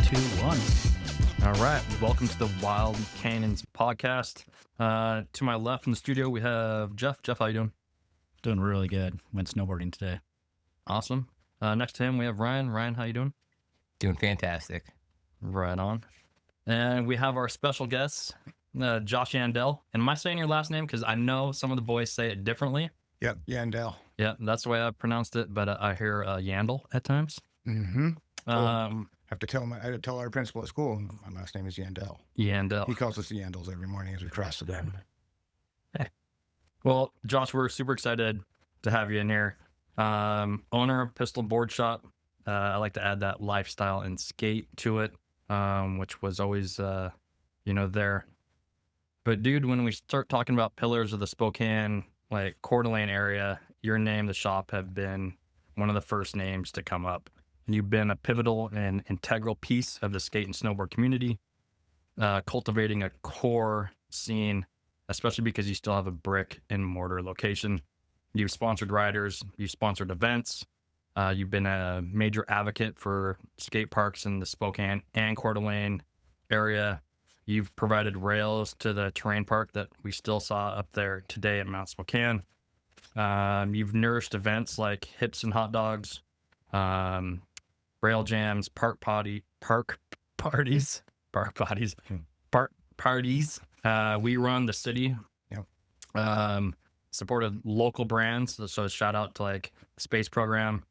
2, 1. All right. Welcome to the Wild Canyons podcast. To my left in the studio, we have Jeff. Jeff, how you doing? Doing really good. Went snowboarding today. Awesome. Next to him, we have Ryan. Ryan, how you doing? Doing fantastic. Right on. And we have our special guest, Josh Yandell. And am I saying your last name? Because I know some of the boys say it differently. Yep, Yandell. Yeah, that's the way I pronounced it, but I hear Yandell at times. Mm-hmm. I have to tell I tell our principal at school, my last name is Yandell. Yandell. He calls us the Yandells every morning as we cross the dam. Well, Josh, we're super excited to have you in here. Owner of Pistol Board Shop. I like to add that lifestyle and skate to it, which was always, there. But dude, when we start talking about pillars of the Spokane, like Coeur d'Alene area, your name, the shop, have been one of the first names to come up. And you've been a pivotal and integral piece of the skate and snowboard community, cultivating a core scene, especially because you still have a brick and mortar location. You've sponsored riders, you've sponsored events, you've been a major advocate for skate parks in the Spokane and Coeur d'Alene area. You've provided rails to the terrain park that we still saw up there today at Mount Spokane. You've nourished events like Hips and Hot Dogs, rail jams, park parties. We run the city. Yep. Supported local brands. So shout out to like Space Program.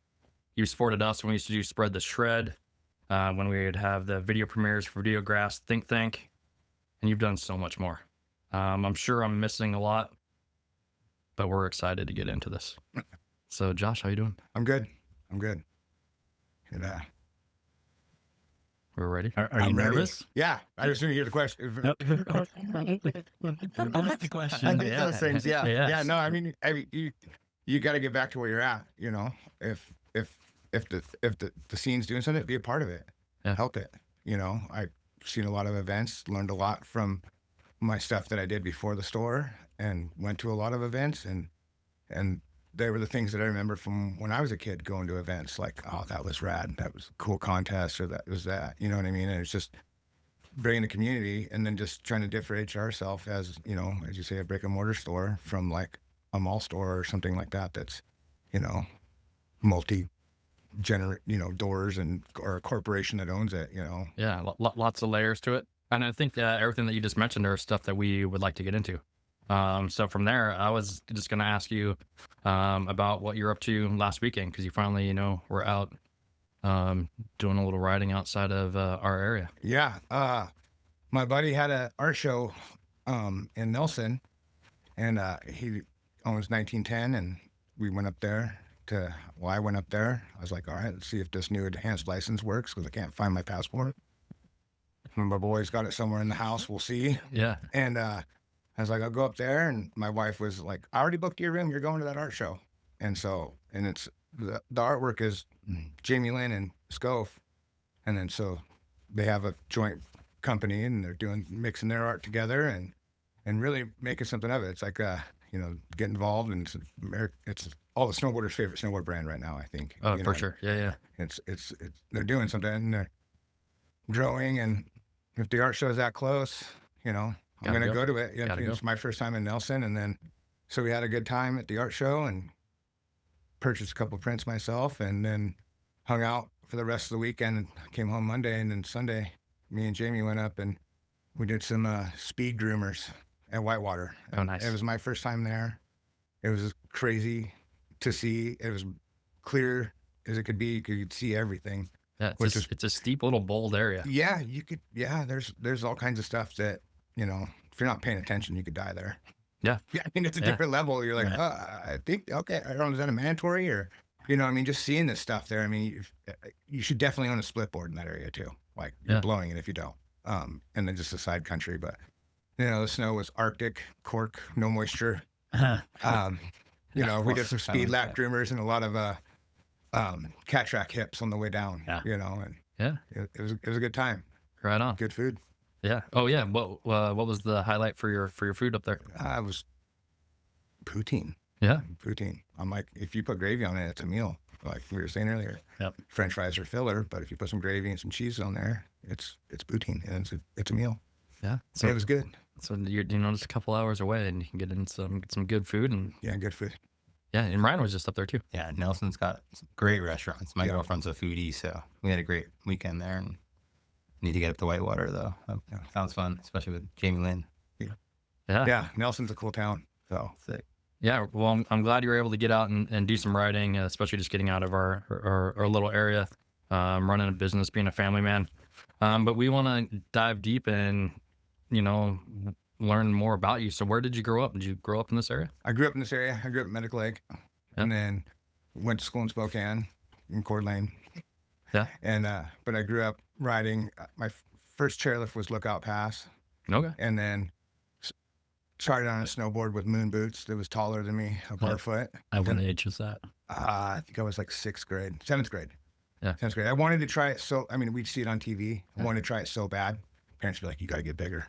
You supported us when we used to do Spread the Shred, when we would have the video premieres for Videographs, Think Tank, and you've done so much more. I'm sure I'm missing a lot, but we're excited to get into this. So Josh, how you doing? I'm good. And, We're ready. Are you nervous? yeah, I just didn't hear the question. Nope. That's the question. I think those things, yeah. Yes. Yeah, no, I mean you got to get back to where you're at, if the scene's doing something, be a part of it. Yeah. Help it. I've seen a lot of events, learned a lot from my stuff that I did before the store, and went to a lot of events, and they were the things that I remember from when I was a kid, going to events like, oh, that was rad, that was a cool contest, or that was that, you know what I mean? And it's just bringing the community, and then just trying to differentiate ourselves as, as you say, a brick and mortar store from like a mall store or something like that. That's, doors or a corporation that owns it, Yeah, lots of layers to it. And I think everything that you just mentioned are stuff that we would like to get into. So from there, I was just going to ask you about what you're up to last weekend, because you finally, were out doing a little riding outside of our area. Yeah. My buddy had an art show in Nelson, and he owns 1910, and we went up there I went up there. I was like, all right, let's see if this new enhanced license works, because I can't find my passport. And my boy's got it somewhere in the house. We'll see. Yeah. And I was like, I'll go up there. And my wife was like, I already booked your room. You're going to that art show. And it's the artwork is Jamie Lynn and Scof. And then so they have a joint company, and they're mixing their art together and really making something of it. It's like, get involved, and it's all the snowboarders' favorite snowboard brand right now, I think. Oh, for sure. Yeah. It's they're doing something, and they're growing, and if the art show is that close, I'm going to go to it. It's my first time in Nelson, and then so we had a good time at the art show and purchased a couple of prints myself, and then hung out for the rest of the weekend, and came home Monday, and then Sunday, me and Jamie went up and we did some speed groomers at Whitewater. Oh, nice. It was my first time there. It was crazy to see. It was clear as it could be. You could see everything. Yeah, it's a steep little bold area. Yeah, you could. Yeah, there's all kinds of stuff that, if you're not paying attention, you could die there. Yeah. Yeah, I mean, it's a different level. You're like, I think, okay, I don't know, is that a mandatory, or, just seeing this stuff there. I mean, you should definitely own a split board in that area too. Like, you're blowing it if you don't. And then just a side country, but the snow was Arctic, cork, no moisture. We did some speed lap groomers and a lot of cat track hips on the way down. And it was a good time. Right on. Good food. Yeah. Oh yeah. What was the highlight for your food up there? I was poutine. Yeah. Poutine. I'm like, if you put gravy on it, it's a meal. like we were saying earlier. Yep. French fries are filler, but if you put some gravy and some cheese on there, it's poutine and it's a meal. Yeah. So it was good. So you're just a couple hours away, and you can get in some good food, and Yeah, good food. yeah. And Ryan was just up there too. Yeah, Nelson's got some great restaurants. My Yeah. girlfriend's a foodie, so we had a great weekend there. And need to get up to Whitewater though. Sounds fun, especially with Jamie Lynn. Yeah. Yeah, Nelson's a cool town. So Sick. Yeah, well, I'm glad you were able to get out and do some riding, especially just getting out of our little area, running a business, being a family man. But we want to dive deep and, learn more about you. So where did you grow up? Did you grow up in this area? I grew up in this area. I grew up in Medic Lake, and then went to school in Spokane, in Coeur d'Alene. Yeah. And but I grew up riding. My first chairlift was Lookout Pass, Okay. and then started on a snowboard with moon boots that was taller than me, a barefoot. At what age was that? I think I was like 7th grade. Yeah. 7th grade. I wanted to try it. So, I mean, we'd see it on TV. I wanted to try it so bad. Parents would be like, you got to get bigger.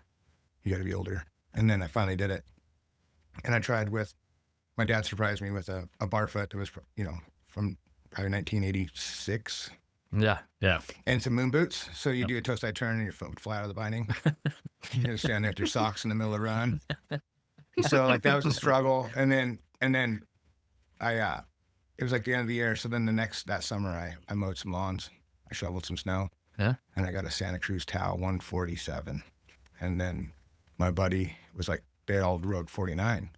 You got to be older. And then I finally did it. And I tried my dad surprised me with a barefoot that was, from probably 1986. Yeah. Yeah. And some moon boots. So you do a toe side turn and your foot would fly out of the binding. You just stand there with your socks in the middle of the run. So like that was a struggle. And then I it was like the end of the year. So then that summer I mowed some lawns. I shoveled some snow. Yeah. And I got a Santa Cruz Tau 147. And then my buddy was like, they all rode 49.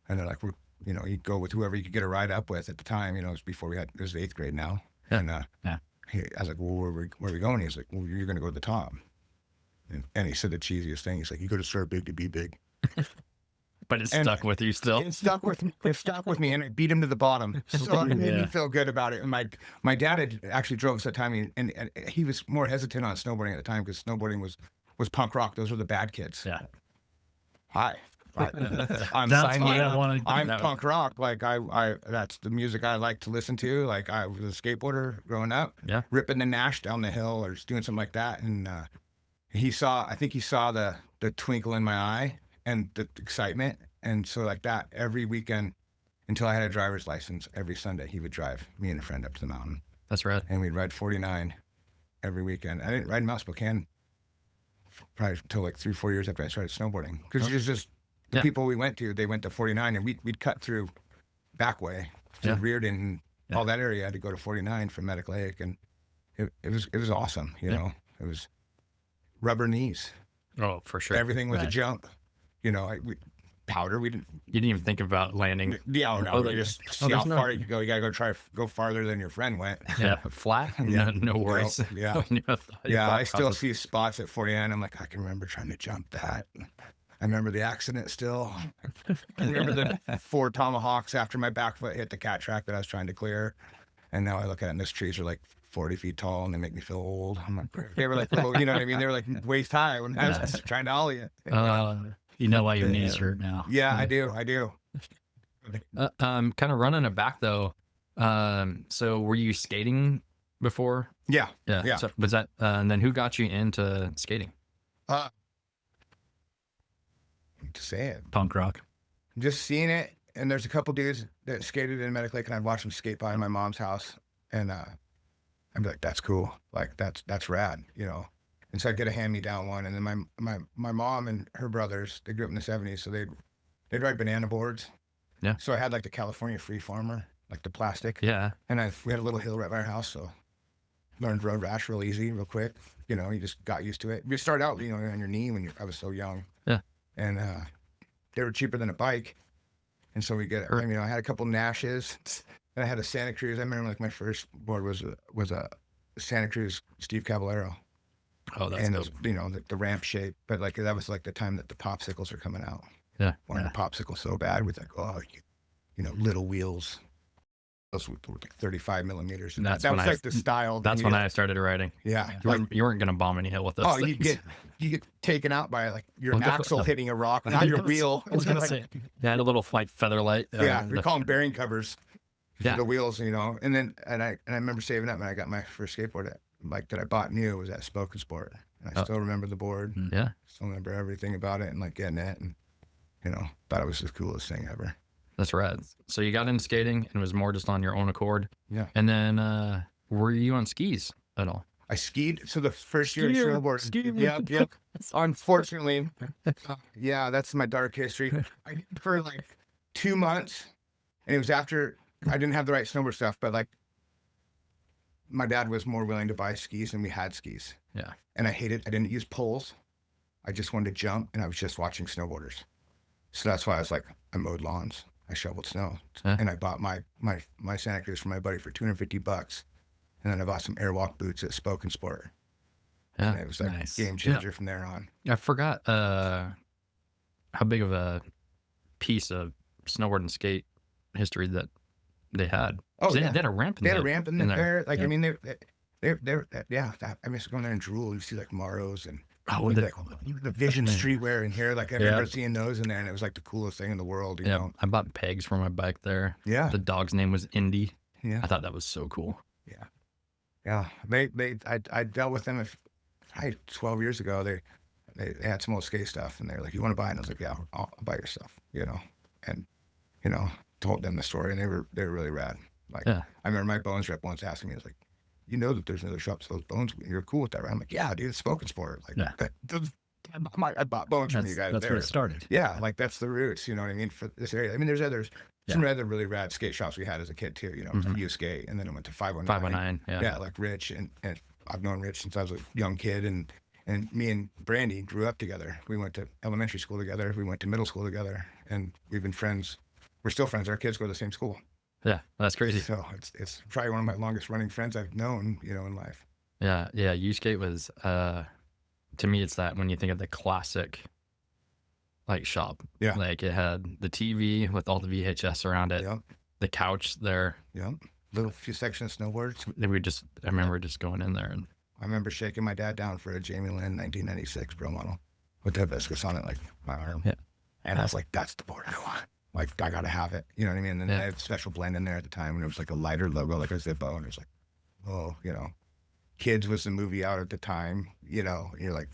And they're like, you go with whoever you could get a ride up with at the time. It was before it was 8th grade now. Yeah. And Yeah. I was like, well, where are we going? He's like, well, you're going to go to the top. And he said the cheesiest thing. He's like, you got to start big to be big. But it stuck with you still. It stuck with me, and I beat him to the bottom. So it made me feel good about it. And my dad had actually drove us that time, and he was more hesitant on snowboarding at the time because snowboarding was punk rock. Those were the bad kids. Yeah. Hi. I'm That's what I wanted. I'm punk rock. Like I that's the music I like to listen to. Like I was a skateboarder growing up. Yeah. Ripping the Nash down the hill or just doing something like that. And I think he saw the twinkle in my eye and the excitement. And so like that every weekend until I had a driver's license, every Sunday he would drive me and a friend up to the mountain. That's right. And we'd ride 49 every weekend. I didn't ride Mount Spokane probably until like 3-4 years after I started snowboarding. Because it was just the people we went to, they went to 49 and we'd cut through Backway through Reardon and all that area. I had to go to 49 from Medic Lake, and it was awesome. It was rubber knees. Oh, for sure. Everything was a jump. Powder. We didn't. You didn't even think about landing. Yeah, no. We just see how far you can go. You gotta go farther than your friend went. Yeah, flat. No worries. Yeah. I still see spots at 49. I'm like, I can remember trying to jump that. I remember the accident still. I remember the 4 tomahawks after my back foot hit the cat track that I was trying to clear. And now I look at it and those trees are like 40 feet tall and they make me feel old. I'm like, they were like, little, you know what I mean? They were like waist high when I was trying to ollie it. You know why your knees hurt now. Yeah, I do. Kind of running it back though. So were you skating before? Yeah. So was that, and then who got you into skating? To say it. Punk rock. Just seeing it, and there's a couple dudes that skated in Medic Lake, and I'd watch them skate by my mom's house, and I'd be like, "That's cool, like that's rad," And so I'd get a hand-me-down one, and then my mom and her brothers, they grew up in the '70s, so they'd ride banana boards. Yeah. So I had like the California Free Farmer, like the plastic. Yeah. And we had a little hill right by our house, so learned road rash real easy, real quick. You just got used to it. You start out, on your knee I was so young. Yeah. And they were cheaper than a bike. And so I had a couple Nashes, and I had a Santa Cruz. I remember like my first board was a Santa Cruz Steve Caballero. Oh, that's and dope. it was, the ramp shape. But like that was like the time that the popsicles were coming out. Yeah. Wanted a popsicle so bad with like, little wheels. Those were like 35 millimeters. And that was like the style. That's when I started riding. Yeah. You weren't going to bomb any hill with those Oh, things. you get taken out by like your Well, axle hitting a rock, not your wheel. I was gonna say. They had a little like feather light. We call them bearing covers. Yeah. The wheels, and then I remember saving up when I got my first skateboard that I bought new was at Spokast Sport. And I still remember the board. Yeah. Still remember everything about it and like getting it and thought it was the coolest thing ever. That's rad. So you got into skating and it was more just on your own accord. Yeah. And then were you on skis at all? I skied. So the first year of Skier, snowboarding. skier. Yep. Unfortunately, yeah, that's my dark history. I did for like 2 months, and it was after I didn't have the right snowboard stuff, but like my dad was more willing to buy skis, and we had skis. Yeah. And I hated. I didn't use poles. I just wanted to jump, and I was just watching snowboarders. So that's why I was like, I mowed lawns, I shoveled snow, Huh? and I bought my Santa Cruz from my buddy for $250. And then I bought some airwalk boots at Spokast. Yeah. And it was like Nice. game changer from there on. I forgot how big of a piece of snowboard and skate history that they had. Oh, they, yeah. they had a ramp in They had a the- ramp in in there. Like, Yeah. I mean, they're yeah. I miss going there and drool. You see like Maros and Oh, like, the, the Vision streetwear in here. Like I Yeah. remember seeing those in there, and it was like the coolest thing in the world. You yeah, know? I bought pegs for my bike there. Yeah. The dog's name was Indy. Yeah. I thought that was so cool. Yeah. I dealt with them 12 years ago. They had some old skate stuff, and they were like, "You want to buy it?" And I was like, "Yeah, I'll buy your stuff." You know, and told them the story, and they were really rad. Like, Yeah. I remember my Bones rep once asking me, "I was like, you know that there's another shop that sells Bones? You're cool with that, right?" I'm like, "Yeah, dude, it's Spokast. Like, Yeah. I bought Bones from That's, you guys that's there. where it started. Yeah, like that's the roots. You know what I mean? For this area, I mean, there's some other really rad skate shops we had as a kid too. You know, Mhm. U Skate, and then it went to 509. 509. Yeah. Yeah, like Rich and I've known Rich since I was a young kid, and me and Brandy grew up together. We went to elementary school together. We went to middle school together, and we've been friends. We're still friends. Our kids go to the same school. Yeah. That's crazy. So it's probably one of my longest running friends I've known, in life. Yeah. Yeah. U-Skate was, to me, it's that when you think of the classic like shop. Yeah. Like it had the TV with all the VHS around it, Yep. the couch there. Yep. Little few sections of snowboards. I remember just going in there and I remember shaking my dad down for a Jamie Lynn 1996 Pro model with the hibiscus on it, like my arm. Yeah. And I was like, that's the board I want. Like, I got to have it. You know what I mean? And then Yeah. I had a special blend in there at the time, and it was like a lighter logo, like a Zippo. And it was like, oh, Kids was the movie out at the time, you're like,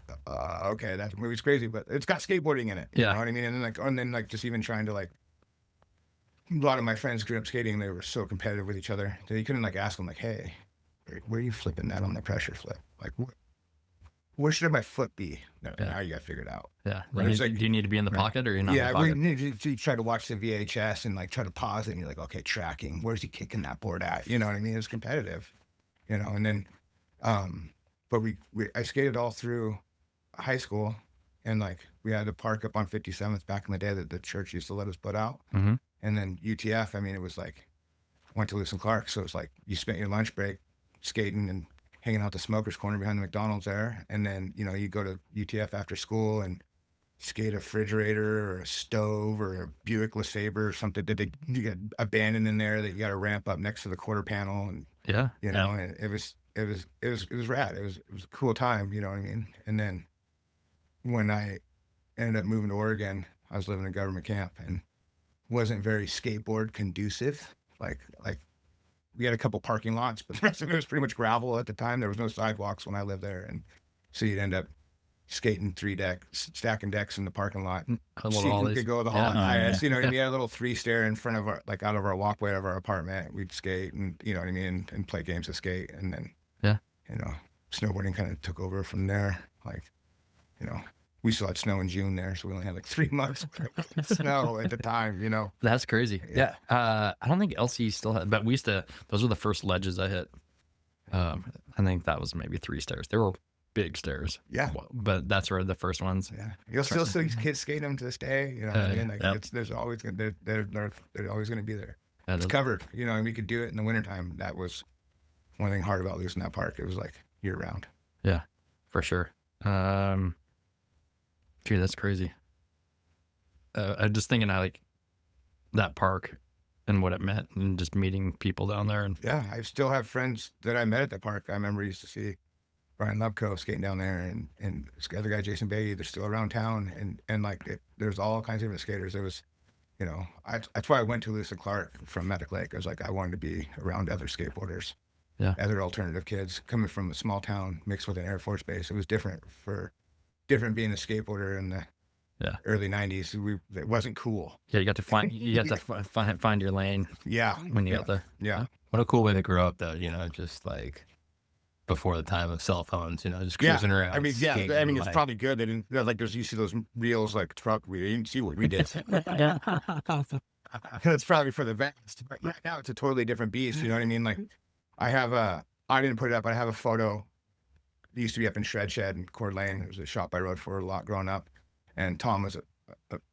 okay, that movie's crazy, but it's got skateboarding in it. You Yeah. know what I mean? And then just even trying to like, a lot of my friends grew up skating. They were so competitive with each other that you couldn't like ask them like, hey, where are you flipping that on the pressure flip? Like, where should my foot be? No, Yeah. now you got figured out. yeah. Right. Do It's you, like- do you need to be in the right. pocket or you're not in Yeah, the pocket? you try to watch the VHS and like try to pause it, and you're like, okay, tracking. Where's he kicking that board at? You know what I mean? It was competitive, And then, but I skated all through high school, and like we had a park up on 57th back in the day that the church used to let us put out. Mm-hmm. And then UTF, I mean, it was like went to Lewis and Clark, so it's like you spent your lunch break skating and hanging out the smokers corner behind the McDonald's there, and then you go to UTF after school and skate a refrigerator or a stove or a Buick LeSabre or something that you get abandoned in there that you got to ramp up next to the quarter panel, and Yeah. and it was rad. It was a cool time, you know what I mean? And then when I ended up moving to Oregon, I was living in government camp and wasn't very skateboard conducive. Like we had a couple parking lots, but the rest of it was pretty much gravel at the time. There was no sidewalks when I lived there, and so you'd end up skating stacking decks in the parking lot. A See little who ollies. could go the Yeah. highest. yeah. We had a little 3-stair in front of out of our walkway of our apartment. We'd skate and you know what I mean, and play games of skate, and then snowboarding kind of took over from there. Like, we still had snow in June there, so we only had like 3 months of snow at the time. That's crazy. Yeah. I don't think LC still had, but those were the first ledges I hit. I think that was maybe 3 stairs. They were big stairs. Yeah. But that's where the first ones. Yeah, you'll still see kids skate them to this day. You know what I mean? Like Yep. there's always they're always going to be there. Yeah, It's those- covered. And we could do it in the wintertime. That was one thing hard about losing that park. It was like year round. for sure. Dude, that's crazy. I'm just thinking how like that park and what it meant and just meeting people down there and Yeah, I still have friends that I met at the park. I remember I used to see Brian Lubko skating down there, and this other guy, Jason Beatty. They're still around town, and like there's all kinds of different skaters. There was, that's why I went to Lewis and Clark from Medic Lake. I was like, I wanted to be around other skateboarders, Yeah. other alternative kids coming from a small town mixed with an Air Force base. It was different being a skateboarder Yeah. early 90s. It wasn't cool. Yeah, you got to find your lane Yeah. when you yeah. got there. Yeah. What a cool way to grow up, though. Just like before the time of cell phones. Just cruising around. I mean, yeah. skating, I mean, it's like- probably good. They didn't like. There's you see those reels like truck. We didn't see what we did. It's probably for the best. But yeah, now it's a totally different beast. You know what I mean? Like, I didn't put it up. I have a photo. It used to be up in Shred Shed in Coeur d'Alene. It was a shop I rode for a lot growing up, and Tom was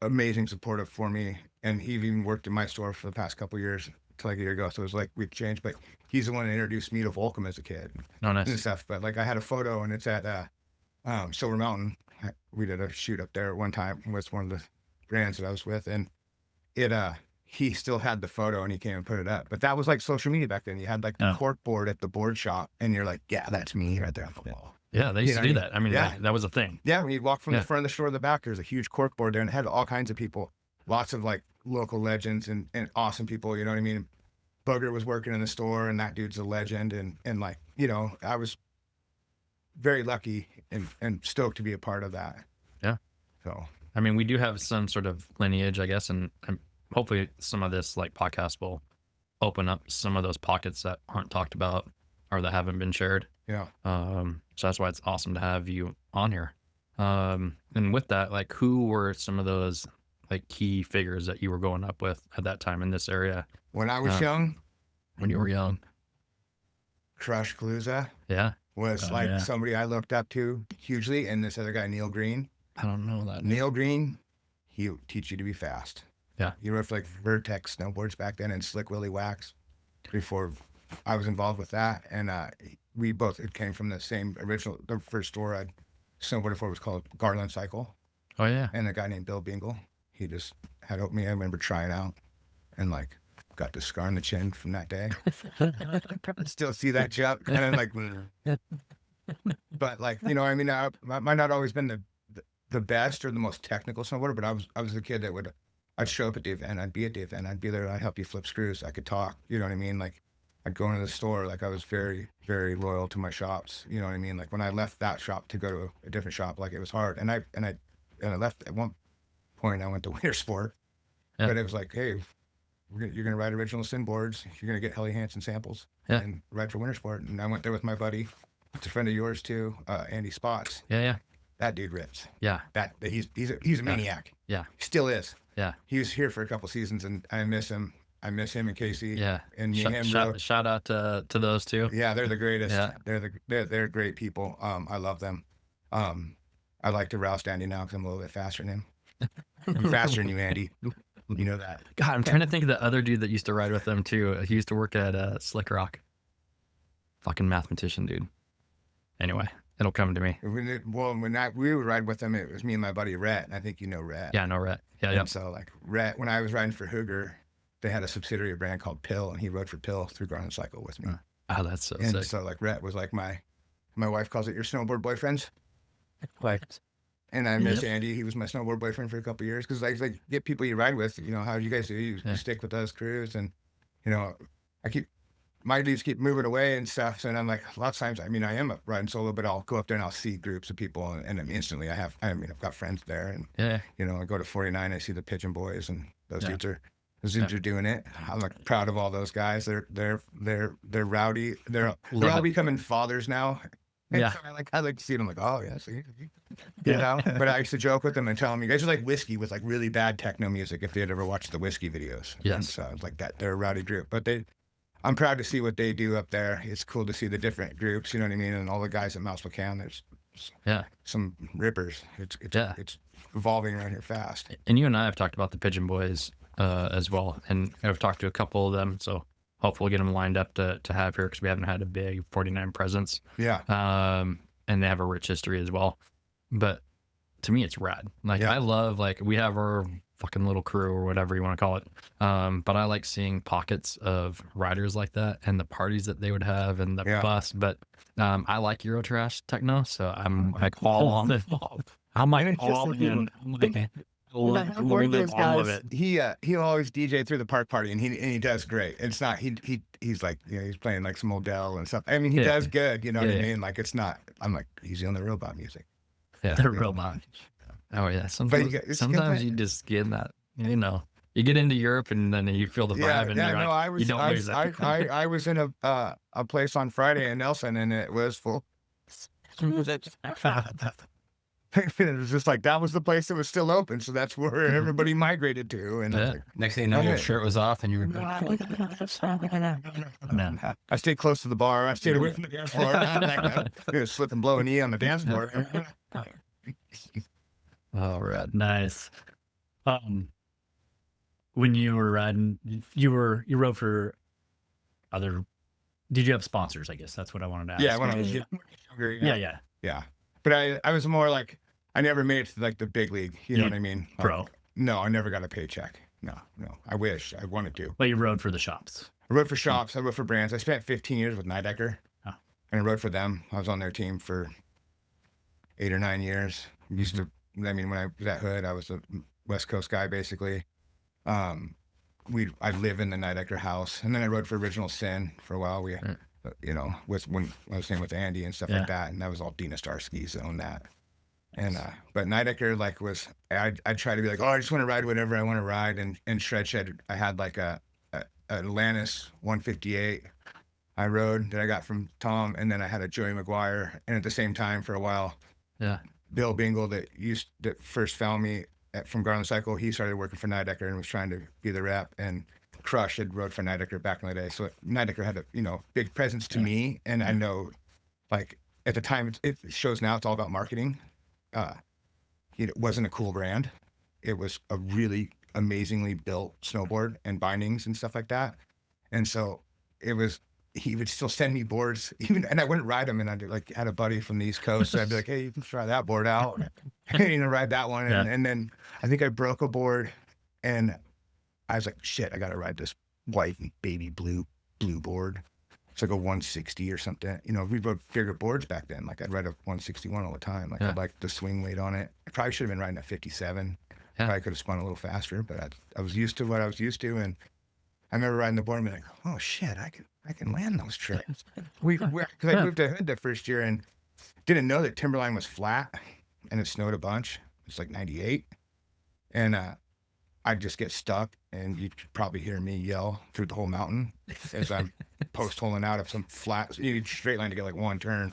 amazing supportive for me, and he even worked in my store for the past couple of years till like a year ago. So it was like we've changed, but he's the one that introduced me to Volcom as a kid No, and nice. stuff. But like I had a photo, and it's at Silver Mountain. We did a shoot up there one time with one of the brands that I was with, and he still had the photo, and he came and put it up. But that was like social media back then. You had like the cork board at the board shop, and you're like, yeah, that's me right there on the wall. Yeah, they used to do that. I mean, Yeah. that was a thing. Yeah, when you'd walk from Yeah. the front of the store to the back, there's a huge cork board there, and it had all kinds of people, lots of like local legends and awesome people. You know what I mean? Booger was working in the store, and that dude's a legend, and like I was very lucky and stoked to be a part of that. Yeah. So I mean, we do have some sort of lineage, I guess, and hopefully some of this like podcast will open up some of those pockets that aren't talked about or that haven't been shared. yeah. So that's why it's awesome to have you on here. And with that, like, who were some of those like key figures that you were going up with at that time in this area When I was young, when you were young? Crush Kaluza Yeah, was Oh, like yeah. somebody I looked up to hugely, and this other guy, Neil Green. I don't know that. Neil Green, he'll teach you to be fast. Yeah. He rode for like Vertex snowboards back then and Slick Willy Wax before I was involved with that. And we both, it came from the same original, the first store I'd snowboarded for was called Garland Cycle. oh yeah, And a guy named Bill Bingle, he just had opened me. I remember trying out and like got the scar on the chin from that day. Still see that jump, kind of like, but like, I mean, I might not always been the best or the most technical snowboarder, but I was the kid that I'd show up at the event, I'd be at the event, I'd be there, I'd help you flip screws, I could talk, you know what I mean? Like I'd go into the store, like I was very, very loyal to my shops, you know what I mean? Like when I left that shop to go to a different shop, like it was hard. And I left at one point, I went to Winter Sport, Yeah. but it was like, hey, you're gonna ride original sin boards, you're gonna get Helly Hansen samples Yeah. and ride for Winter Sport. And I went there with my buddy, it's a friend of yours too, Andy Spots. yeah. That dude rips. Yeah. He's a maniac. Yeah. He still is. Yeah. He was here for a couple seasons, and I miss him. I miss him and Casey. Yeah. And me and him. Shout out to those two. Yeah, they're the greatest. Yeah. They're great people. I love them. I like to rouse Andy now because I'm a little bit faster than him. I'm faster than you, Andy. You know that. God, I'm trying to think of the other dude that used to ride with them too. He used to work at Slick Rock. Fucking mathematician, dude. Anyway, it'll come to me. When we would ride with them, it was me and my buddy Rhett, and I think you know Rhett. Yeah, no rat. Yeah, And yeah. so like Rhett, when I was riding for Hooger, they had a subsidiary brand called Pill, and he rode for Pill through Garland Cycle with me. Oh, that's so And sick. so like Rhett was like my wife calls it your snowboard boyfriends. And I miss Andy. He was my snowboard boyfriend for a couple of years because like get people you ride with. How do you guys do? You stick with us crews, and my leads keep moving away and stuff. So, and I'm like, a lot of times, I mean, I am riding solo, but I'll go up there and I'll see groups of people, and instantly I've got friends there, and Yeah. I go to 49, I see the Pigeon Boys, and those dudes are doing it. I'm like proud of all those guys. They're rowdy. They're Love all it. becoming fathers now. And Yeah. so I like to see them like, oh yeah, see, But I used to joke with them and tell them, you guys are like Whiskey with like really bad techno music if they had ever watched the Whiskey videos. Yes. And so it's like that. They're a rowdy group, but I'm proud to see what they do up there. It's cool to see the different groups, you know what I mean? And all the guys at Mouse McCann, there's Yeah. some rippers. It's evolving around here fast. And you and I have talked about the Pigeon Boys as well, and I've talked to a couple of them, so hopefully we'll get them lined up to have here because we haven't had a big 49 presence. Yeah. And they have a rich history as well. But to me, it's rad. Like Yeah. I love, like, we have our fucking little crew or whatever you want to call it. But I like seeing pockets of riders like that and the parties that they would have and the Yeah. bus. But I like Euro trash techno, so I'm like all on it. I'm like all in. I'm like, I love all of it. He'll always DJ through the park party, and he does great. It's not he's like he's playing like some Yandell and stuff. I mean he Yeah. does good, you know what Yeah, I yeah. mean? Like it's not. I'm like he's on the robot music. Yeah. The robot. Oh yeah. But Sometimes, it's sometimes you just get that. You get into Europe and then you feel the vibe, and yeah. you're No, like, you don't lose it. I was in a place on Friday in Nelson, and it was full. It was just like that was the place that was still open, so that's where everybody migrated to. And I was Yeah. like, Next thing you know, your Okay. shirt was off and you were No. I stayed close to the bar. I stayed away from the dance floor. Slip and blow a knee on the dance floor. Oh, rad. Nice. When you were riding, you rode for other. Did you have sponsors? I guess that's what I wanted to ask. Yeah, when I was younger. Yeah. Yeah. But I was more like, I never made it to like the big league. You know Yeah. what I mean? Like, Pro. No, I never got a paycheck. No. I wish I wanted to. But you rode for the shops. I rode for shops. I rode for brands. I spent 15 years with Nidecker, Oh. and I rode for them. I was on their team for 8 or 9 years. Used to, I mean, when I was at Hood, I was a West Coast guy basically. I live in the Nidecker house, and then I rode for Original Sin for a while. We, with when I was staying with Andy and stuff like that, and that was all Dina Star skis that owned that. And but Nidecker I'd try to be like, oh, I just want to ride whatever I want to ride, and Shred Shed, I had like a Atlantis 158 I rode that I got from Tom, and then I had a Joey McGuire, and at the same time for a while, Yeah. Bill Bingle that first found me from Garland Cycle, he started working for Nidecker and was trying to be the rep, and Crush had rode for Nidecker back in the day, so Nidecker had a big presence to me, and I know, like at the time, it shows now it's all about marketing. It wasn't a cool brand. It was a really amazingly built snowboard and bindings and stuff like that. And so he would still send me boards, and I wouldn't ride them. And I had a buddy from the East Coast, so I'd be like, hey, you can try that board out, ride that one. And then I think I broke a board, and I was like, shit, I got to ride this white and baby blue board. It's like a 160 or something. We rode bigger boards back then. Like I'd ride a 161 all the time. Like I'd like the swing weight on it. I probably should have been riding a 57. Yeah. Probably could have spun a little faster, but I was used to what I was used to. And I remember riding the board and being like, oh shit, I can land those tricks. Because I moved to Hood the first year and didn't know that Timberline was flat, and it snowed a bunch. It's like 98. And I'd just get stuck, and you'd probably hear me yell through the whole mountain as I'm post-holing out of some flat, straight line to get like one turn.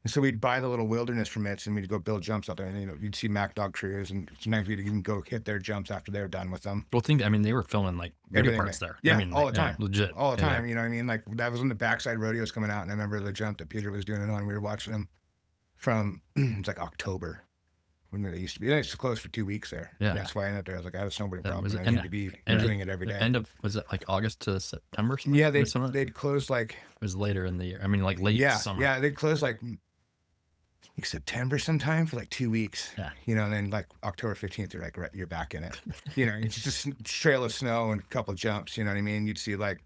And so we'd buy the little wilderness permits, and we'd go build jumps out there. And, you'd see Mac Dog crews, and sometimes we'd even go hit their jumps after they're done with them. Well, they were filming like video Everything parts there. Yeah, I mean, all the time. legit. All the Yeah. time, you know what I mean? Like that was when the backside rodeos coming out, and I remember the jump that Peter was doing it on. We were watching them from, it's like October. When they used to be, they used to close for 2 weeks there. Yeah. That's why I ended up there. I was like, I had a snowboarding Yeah, problem. was it- I and- need to be and doing it every The day. end of, was it like August to September? Something? Yeah, Or something? they'd close like, It was later in the year. I mean, like late summer. yeah, they'd close like September sometime for like 2 weeks. Yeah. And then like October 15th, you're like, right, you're back in it. It's just a trail of snow and a couple of jumps. You know what I mean? You'd see like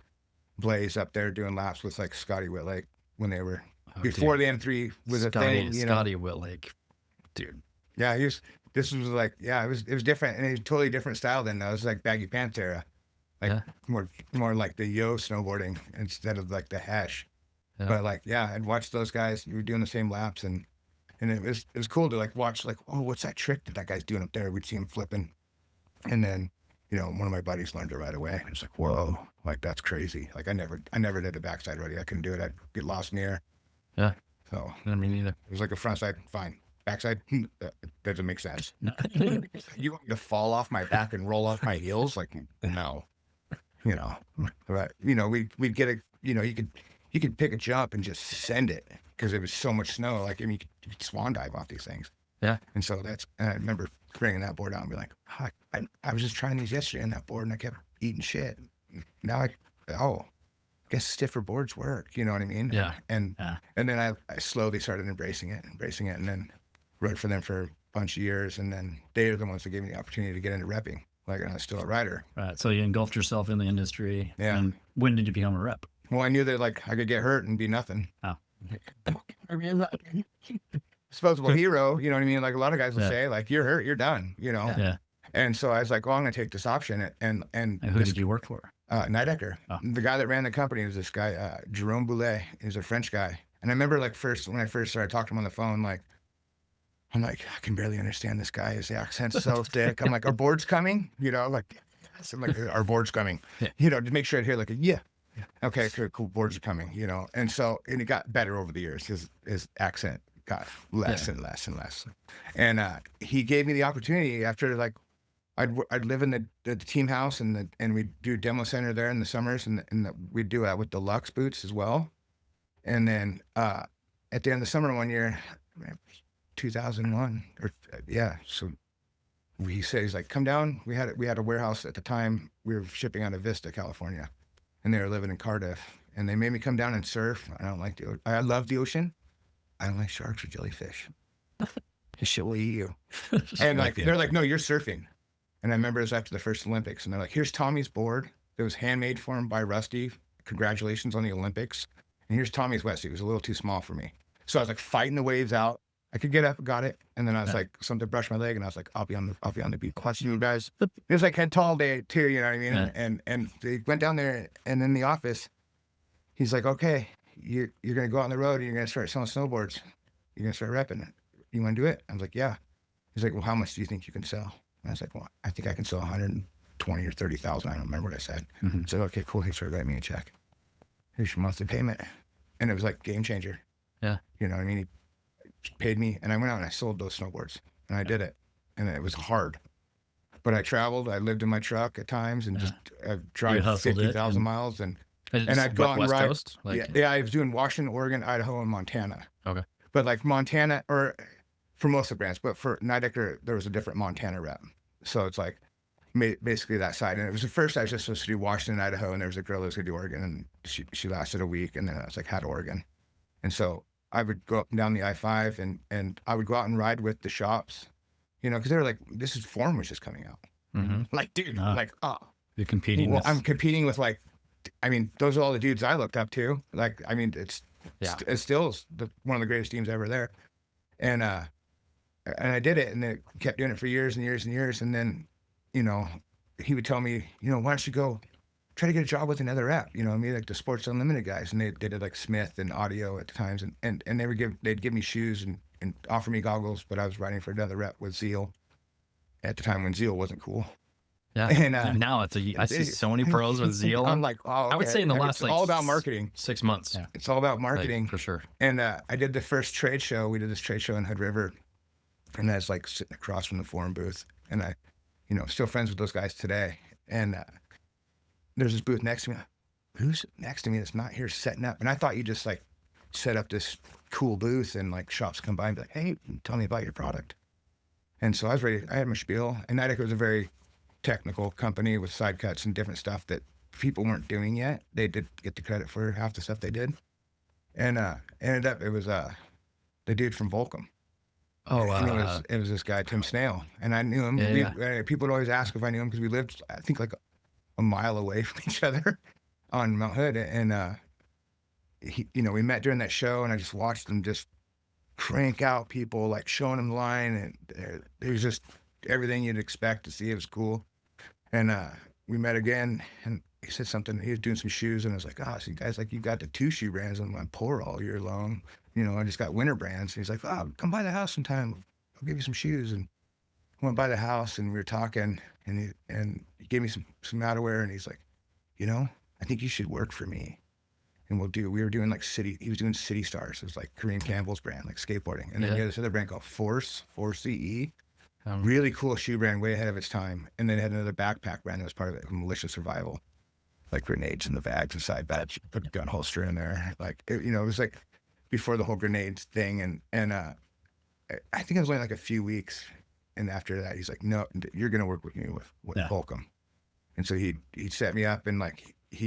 Blaze up there doing laps with like Scotty Whitlake when they were before the M3 was a thing. Scotty Whitlake, dude. Yeah, this was like, it was different, and it was a totally different style than those, like baggy pants era, like more like the yo snowboarding instead of like the hash. Yeah. But like, I'd watch those guys. You were doing the same laps, and it was cool to like watch, like, oh, what's that trick that guy's doing up there? We'd see him flipping, and then one of my buddies learned it right away. It's like, whoa, like that's crazy. Like I never did a backside rodeo. I couldn't do it. I'd get lost in the air. Yeah. So I mean, neither. it was like a front side, fine. Backside, that doesn't make sense. No. You want me to fall off my back and roll off my heels? Like, no. Right? We'd get you could pick a jump and just send it because there was so much snow. Like, I mean, you could swan dive off these things. Yeah. And so and I remember bringing that board out and be like, I was just trying these yesterday on that board, and I kept eating shit. Now I guess stiffer boards work. You know what I mean? Yeah. And then I slowly started embracing it, and then rode for them for a bunch of years, and then they are the ones that gave me the opportunity to get into repping. Like, and I was still a rider. Right. So you engulfed yourself in the industry. Yeah. And when did you become a rep? Well, I knew that like I could get hurt and be nothing. Oh. Disposable hero, you know what I mean? Like a lot of guys will Yeah. say, like, you're hurt, you're done, Yeah. And so I was like, well, I'm gonna take this option, and And who did you work for? Nidecker. Oh. The guy that ran the company was this guy, Jerome Boulet. He's a French guy. And I remember like when I first started talking to him on the phone, like I'm like, I can barely understand this guy. His accent's so thick. I'm like, our board's coming, like, so I'm like, our board's coming, Yeah. to make sure I'd hear like, yeah. Okay, cool, boards are coming, and so, and it got better over the years. His accent got less and less and less. And he gave me the opportunity after, like, I'd live in the team house, and we'd do demo center there in the summers, and we'd do with deluxe boots as well. And then at the end of the summer one year, 2001, so he said, he's like, come down. We had a warehouse at the time. We were shipping out of Vista, California, and they were living in Cardiff. And they made me come down and surf. I don't like I love the ocean. I don't like sharks or jellyfish. His shit will eat you. And like, they're like, no, you're surfing. And I remember it was after the first Olympics, and they're like, here's Tommy's board. It was handmade for him by Rusty. Congratulations on the Olympics. And here's Tommy's wetsuit. It was a little too small for me. So I was like fighting the waves out. I could get up, got it. And then I was like, something brushed my leg, and I was like, I'll be on the beach watching you guys. It was like head tall day too, you know what I mean? Yeah. And they went down there, and in the office, he's like, okay, you're going to go out on the road, and you're going to start selling snowboards. You're going to start repping. You want to do it? I was like, yeah. He's like, well, how much do you think you can sell? And I was like, well, I think I can sell 120 or 30,000. I don't remember what I said. Mm-hmm. So, okay, cool. He started writing me a check. Here's your monthly payment. And it was like game changer. Yeah. You know what I mean? He paid me, and I went out and I sold those snowboards, and I did it. And it was hard. But I traveled. I lived in my truck at times, and just drive hustled it, 50,000 and- miles. And It's I'd go out and West ride. Coast? Like, Yeah, I was doing Washington, Oregon, Idaho, and Montana. Okay. But like Montana, or for most of the brands, but for Nidecker, there was a different Montana rep. So it's like basically that side. And it was at first I was just supposed to do Washington, Idaho, and there was a girl that was going to do Oregon, and she lasted a week, and then I was like, had Oregon. And so I would go up and down the I-5, and I would go out and ride with the shops, because they were like, this is Form was just coming out. mm-hmm. Like, dude, You're competing. well, with- I'm competing with, like, those are all the dudes I looked up to. Like, it's still one of the greatest teams ever there. And I did it, and then kept doing it for years and years and years. And then, he would tell me, why don't you go try to get a job with another rep? Like the Sports Unlimited guys. And they did like Smith and Audio at the times. And they'd give me shoes and offer me goggles, but I was riding for another rep with Zeal at the time when Zeal wasn't cool. Yeah. And Now I see so many pros with Zeal. I'm like, oh, okay. I would say in the last it's like all about marketing. 6 months. Yeah. It's all about Like, marketing. for sure. And I did the first trade show. We did this trade show in Hood River, and I was like sitting across from the forum booth, and I, still friends with those guys today. And there's this booth next to me. Who's next to me that's not here setting up? And I thought you just like set up this cool booth, and like shops come by and be like, hey, tell me about your product. And so I was ready. I had my spiel, and Nidecker was a very technical company with side cuts and different stuff that people weren't doing yet. They did get the credit for half the stuff they did. And ended up, it was the dude from Volcom. Oh, And it was this guy, Tim Snail. And I knew him. People would always ask if I knew him because we lived, I think, like a mile away from each other on Mount Hood. And we met during that show, and I just watched him just crank out people, like showing them the line. And it was just everything you'd expect to see. It was cool. And we met again, and he said something. He was doing some shoes, and I was like, so you guys, like, you got the 2 shoe brands. I'm poor all year long. I just got winter brands. And he's like, come by the house sometime. I'll give you some shoes. And went by the house, and we were talking, and he gave me some outerwear, and he's like, I think you should work for me. And we were doing like he was doing City Stars. It was like Kareem Campbell's brand, like skateboarding. And then he had this other brand called Force CE. Really cool shoe brand, way ahead of its time. And then it had another backpack brand that was part of it, Militia Survival, like grenades in the bags and side bags, put a gun holster in there. Like, it was like before the whole grenades thing. And I think it was only like a few weeks. And after that, he's like, no, you're going to work with me with Volcom. And so he set me up, and like So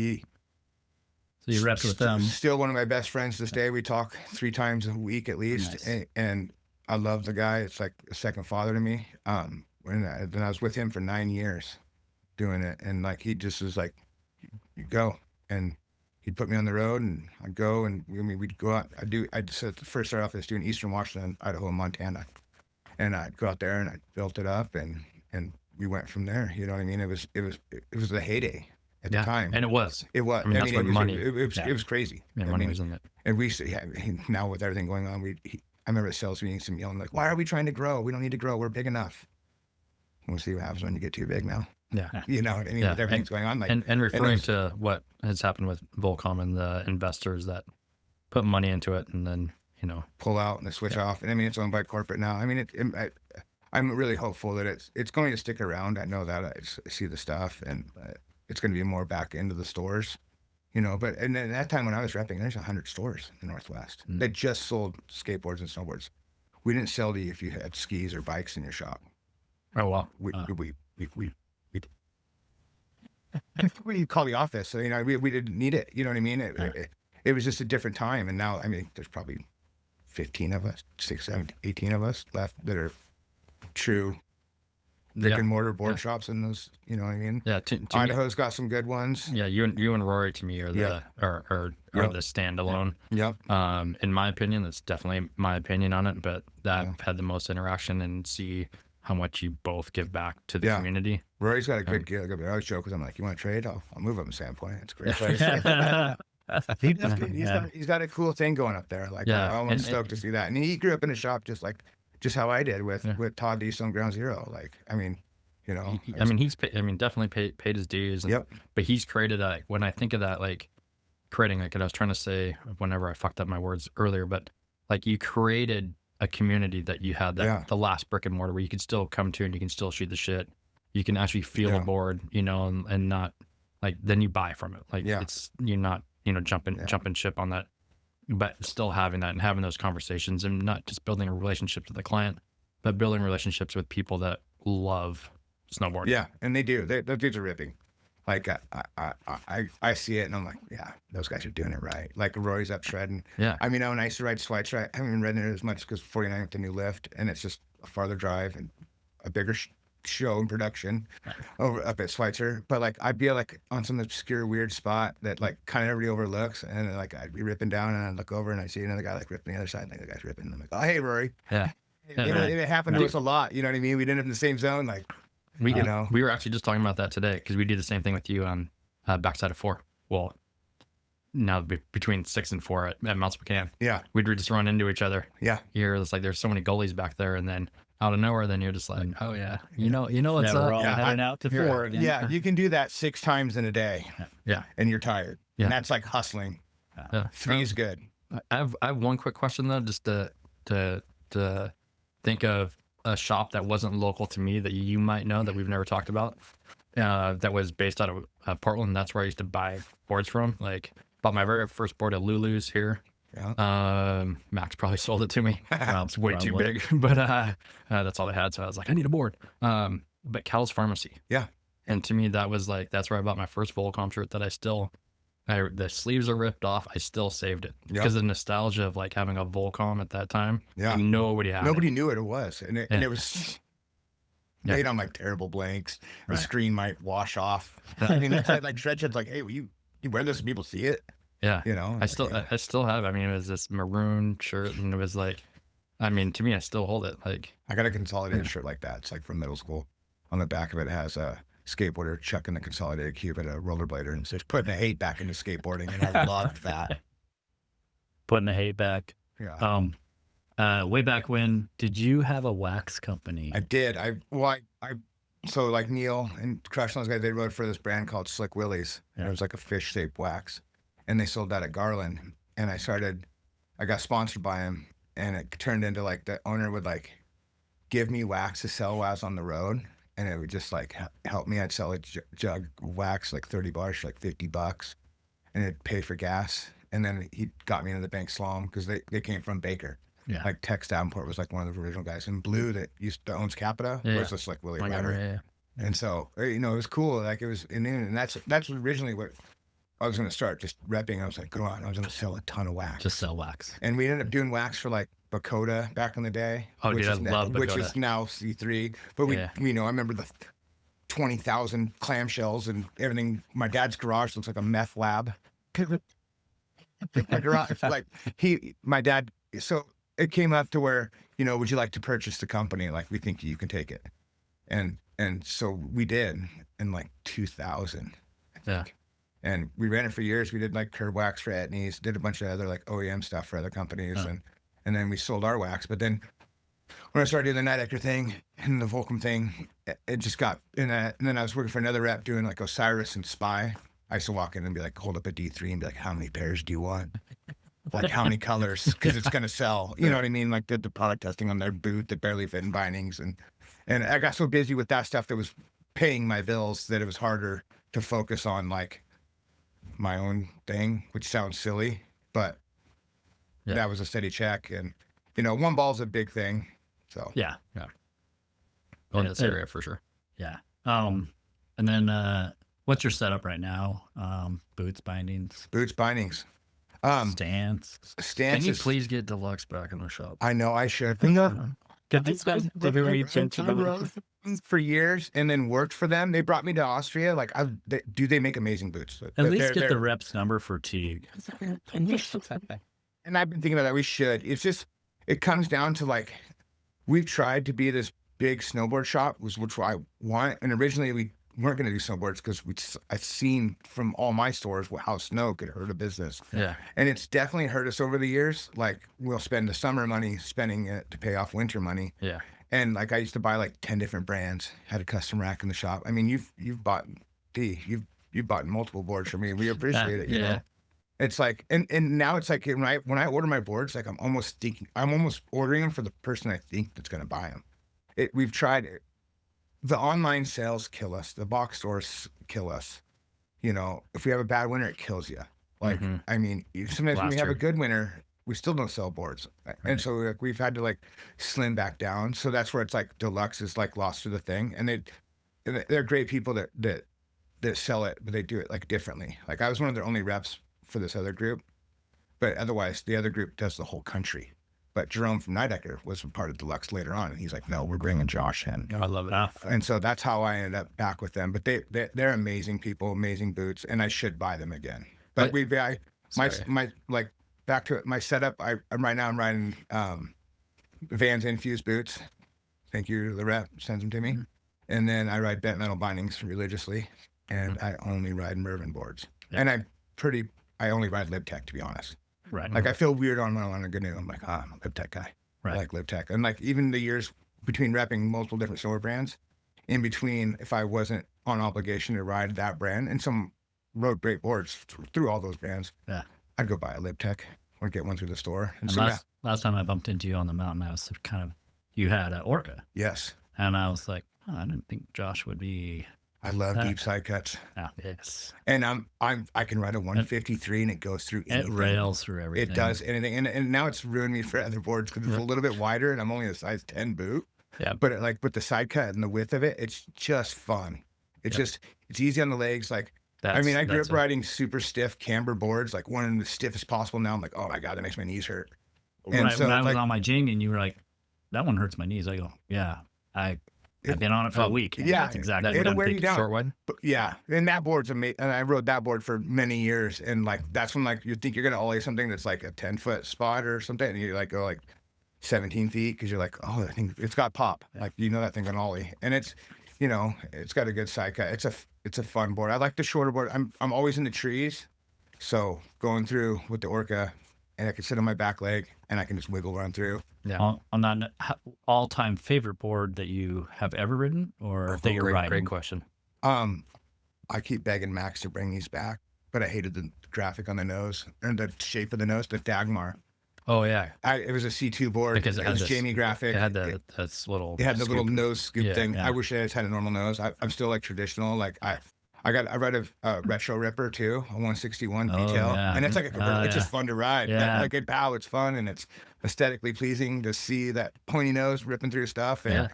you repped with them. Still one of my best friends to this day. We talk 3 times a week at least. Nice. And I love the guy. It's like a second father to me. Then I was with him for 9 years doing it. And like, he just was like, you go. And he'd put me on the road, and I'd go, and we'd go out. I'd first start off as doing Eastern Washington, Idaho, and Montana. And I'd go out there, and I built it up, and we went from there. You know what I mean? It was the heyday at the time. And it was. It was. I mean, that's what money. It was crazy. Yeah, money was in it. And we used to, now with everything going on, I remember at sales meetings and yelling like, "Why are we trying to grow? We don't need to grow. We're big enough." We'll see what happens when you get too big now. Yeah. You know what I mean? Yeah. With everything's going on, like, And referring there's- to what has happened with Volcom and the investors that put money into it and then, you know, pull out and the switch off. And I mean, it's owned by corporate now. I mean, I'm really hopeful that it's going to stick around. I know that I see the stuff, and it's going to be more back into the stores, you know. But and then that time when I was repping, there's 100 stores in the Northwest that just sold skateboards and snowboards. We didn't sell to you if you had skis or bikes in your shop. oh well. We call the office. So, you know, we didn't need it. You know what I mean? It was just a different time. And now, I mean, there's probably 15 of us, 6, 7, 18 of us left that are true brick Yeah. and mortar board shops in those, you know what I mean? Yeah, to me, Idaho's got some good ones. yeah, you and Rory to me are the Yeah. are Yep. the standalone. Yep. In my opinion, that's definitely my opinion on it, but I've had the most interaction and see how much you both give back to the Yeah. community. Rory's got a good gig. I always joke because I'm like, "You want to trade? I'll move up in Sandpoint. It's a great place." He's got a cool thing going up there. Like, Yeah, I'm and- stoked to see that. And he grew up in a shop just how I did with Todd Deese on Ground Zero. Like, I mean, you know, I mean, definitely paid his dues. And, Yep. But he's created like when I think of that, like creating, like I was trying to say whenever I fucked up my words earlier, but like you created a community that you had that Yeah. the last brick and mortar where you can still come to and you can still shoot the shit. You can actually feel Yeah. a board, you know, and not like then you buy from it. Like Yeah. it's you're not, you know, jumping ship on that, but still having that and having those conversations and not just building a relationship with the client, but building relationships with people that love snowboarding. Yeah, and they do. Those dudes are ripping. Like I see it, and I'm like, yeah, those guys are doing it right. Like Rory's up shredding. Yeah. I mean, when I used to ride Schweitzer, I haven't been riding it as much because 49 with the new lift, and it's just a farther drive and a bigger show and production over up at Schweitzer. But like I'd be like on some obscure weird spot that like kind of everybody overlooks, and like I'd be ripping down, and I'd look over and I see another guy like ripping the other side, and the guy's ripping. And I'm like, oh hey Rory. Yeah. It happened to us a lot. You know what I mean? We didn't have in the same zone, like. We You know? we were actually just talking about that today because we do the same thing with you on backside of 4. Well, now between 6 and 4 at Mount Spokane, Yeah, we'd just run into each other. yeah. It's like there's so many gullies back there, and then out of nowhere, then you're just like, oh yeah, you know what's Yeah, up. we're all Yeah, heading out to You're- four again. Yeah, you can do that 6 times in a day. Yeah. And you're tired. Yeah. And that's like hustling. Yeah. 3 is good. I have one quick question though, just to think of a shop that wasn't local to me that you might know that we've never talked about. That was based out of Portland. That's where I used to buy boards from. Like bought my very first board at Lulu's here. Yeah. Max probably sold it to me. It's way too Probably. big, but that's all they had. So I was like, I need a board. But Cal's Pharmacy. Yeah. And to me, that was like that's where I bought my first Volcom shirt that the sleeves are ripped off. I still saved it Yeah. because of the nostalgia of like having a Volcom at that time. Yeah. Like, nobody had Nobody knew what it was. And it Yeah. was Yeah. made on like terrible blanks. The Right. screen might wash off. I mean, that's like Shredshed's like, hey, will you wear this and people see it? Yeah. You know? I still have. I mean, it was this maroon shirt, and it was like, I mean, to me, I still hold it. Like, I got a consolidated shirt like that. It's like from middle school. On the back of it has a skateboarder chucking the consolidated cube at a rollerblader and says, putting the hate back into skateboarding. And I loved that. Putting the hate back. Yeah. Way back when, did you have a wax company? I did. So like Neil and Crush and those guys, they rode for this brand called Slick Willies. Yeah. It was like a fish shaped wax. And they sold that at Garland. And I got sponsored by him. And it turned into like the owner would like give me wax to sell while I was on the road. And it would just like help me. I'd sell a jug of wax, like 30 bars, like $50. And it'd pay for gas. And then he got me into the bank slalom because they came from Baker. Yeah. Like Tex Davenport was like one of the original guys. And Blue that owns Capita was just like Willie Ryder. yeah. And so, you know, it was cool. Like it was, and that's originally what I was going to start, just repping. I was like, go on. I was going to sell a ton of wax. Just sell wax. And we ended up doing wax for like Bakota back in the day. Oh, dude, I love Which Bakota. is now C3. But Yeah. you know, I remember the 20,000 clamshells and everything. My dad's garage looks like a meth lab. My garage, like my dad, so it came up to where, you know, would you like to purchase the company? Like, we think you can take it. And so we did in like 2000, I think. Yeah. And we ran it for years. We did like curb wax for Etnies, did a bunch of other like OEM stuff for other companies. Huh. and then we sold our wax. But then when I started doing the Nidecker thing and the Volcom thing, it just got in that. And then I was working for another rep doing like Osiris and Spy. I used to walk in and be like, hold up a D3 and be like, how many pairs do you want? Like how many colors? Because it's gonna sell. You know what I mean? Like did the product testing on their boot that barely fit in bindings, and I got so busy with that stuff that was paying my bills that it was harder to focus on like my own thing, which sounds silly, but that was a steady check. And one ball's a big thing. So Yeah. In this area for sure. Yeah. And then what's your setup right now? Boots, bindings, bindings, stance. Can you stances. please get Deluxe back in the shop? I know I should. For years and then worked for them. They brought me to Austria. Like, they make amazing boots. At least get the reps number for Teague. And I've been thinking about that. We should. It's just, it comes down to like, we've tried to be this big snowboard shop, which I want. And originally we weren't going to do snowboards because I've seen from all my stores how snow could hurt a business. Yeah. And it's definitely hurt us over the years. Like, we'll spend the summer money spending it to pay off winter money. Yeah. And like, I used to buy like 10 different brands, had a custom rack in the shop. I mean, you've bought you've bought multiple boards for me. We appreciate it. You know, it's like, and now it's like when I order my boards, like I'm almost ordering them for the person I think that's going to buy them. We've tried it. The online sales kill us. The box stores kill us. If we have a bad winter, it kills you. Like, I mean, sometimes when we have a good winter, we still don't sell boards. Right. And so like, we've had to like slim back down. So that's where it's like Deluxe is like lost to the thing. And they're great people that sell it, but they do it like differently. Like, I was one of their only reps for this other group, but otherwise the other group does the whole country. But Jerome from Nidecker was a part of Deluxe later on, and he's like, no, we're bringing Josh in. I love it. And so that's how I ended up back with them. But they're amazing people, amazing boots, and I should buy them again. But my like back to it, my setup. I'm riding Vans Infused boots. Thank you to the rep, sends them to me. And then I ride bent metal bindings religiously, and I only ride Mervin boards. Yeah. And I only ride LibTech, to be honest. Right. Like, I feel weird on a GNU. I'm like, I'm a LibTech guy. Right. I like LibTech. And like, even the years between repping multiple different store brands, in between, if I wasn't on obligation to ride that brand, and some rode great boards through all those brands, I'd go buy a LibTech or get one through the store. And so, last time I bumped into you on the mountain, I was you had an Orca. Yes. And I was like, I didn't think Josh would be. I love deep side cuts. Oh, yes. And I can ride a 153 and it goes through anything. It rails through everything. It does anything. And now it's ruined me for other boards because it's a little bit wider and I'm only a size 10 boot. Yeah. But like with the side cut and the width of it, it's just fun. It's it's easy on the legs. Like, I grew up riding super stiff camber boards, like one of the stiffest possible. Now I'm like, oh my God, that makes my knees hurt. When I was on my Jamie and you were like, that one hurts my knees. I go, yeah, I've been on it for a week. Yeah. That's exactly It'll what I'm wear you thinking. down. Short one. But yeah. And that board's amazing. And I rode that board for many years. And like, that's when like, you think you're going to ollie something that's like a 10-foot spot or something. And you like go like 17 feet. Cause you're like, oh, that thing, it's got pop. Like, that thing can ollie. And it's, it's got a good side cut. It's a fun board. I like the shorter board. I'm always in the trees. So going through with the Orca, and I can sit on my back leg and I can just wiggle run through. Yeah. On that all-time favorite board that you have ever ridden or that you're riding? Great question. I keep begging Max to bring these back, but I hated the graphic on the nose and the shape of the nose, the Dagmar. Oh yeah. It was a C2 board. Because it was Jamie graphic. It had this little. It had the little nose scoop thing. Yeah. I wish I just had a normal nose. I'm still like traditional. Like I ride a retro ripper too, a 161 detail, and it's like it's just fun to ride. Yeah. Like it's fun and it's aesthetically pleasing to see that pointy nose ripping through stuff. And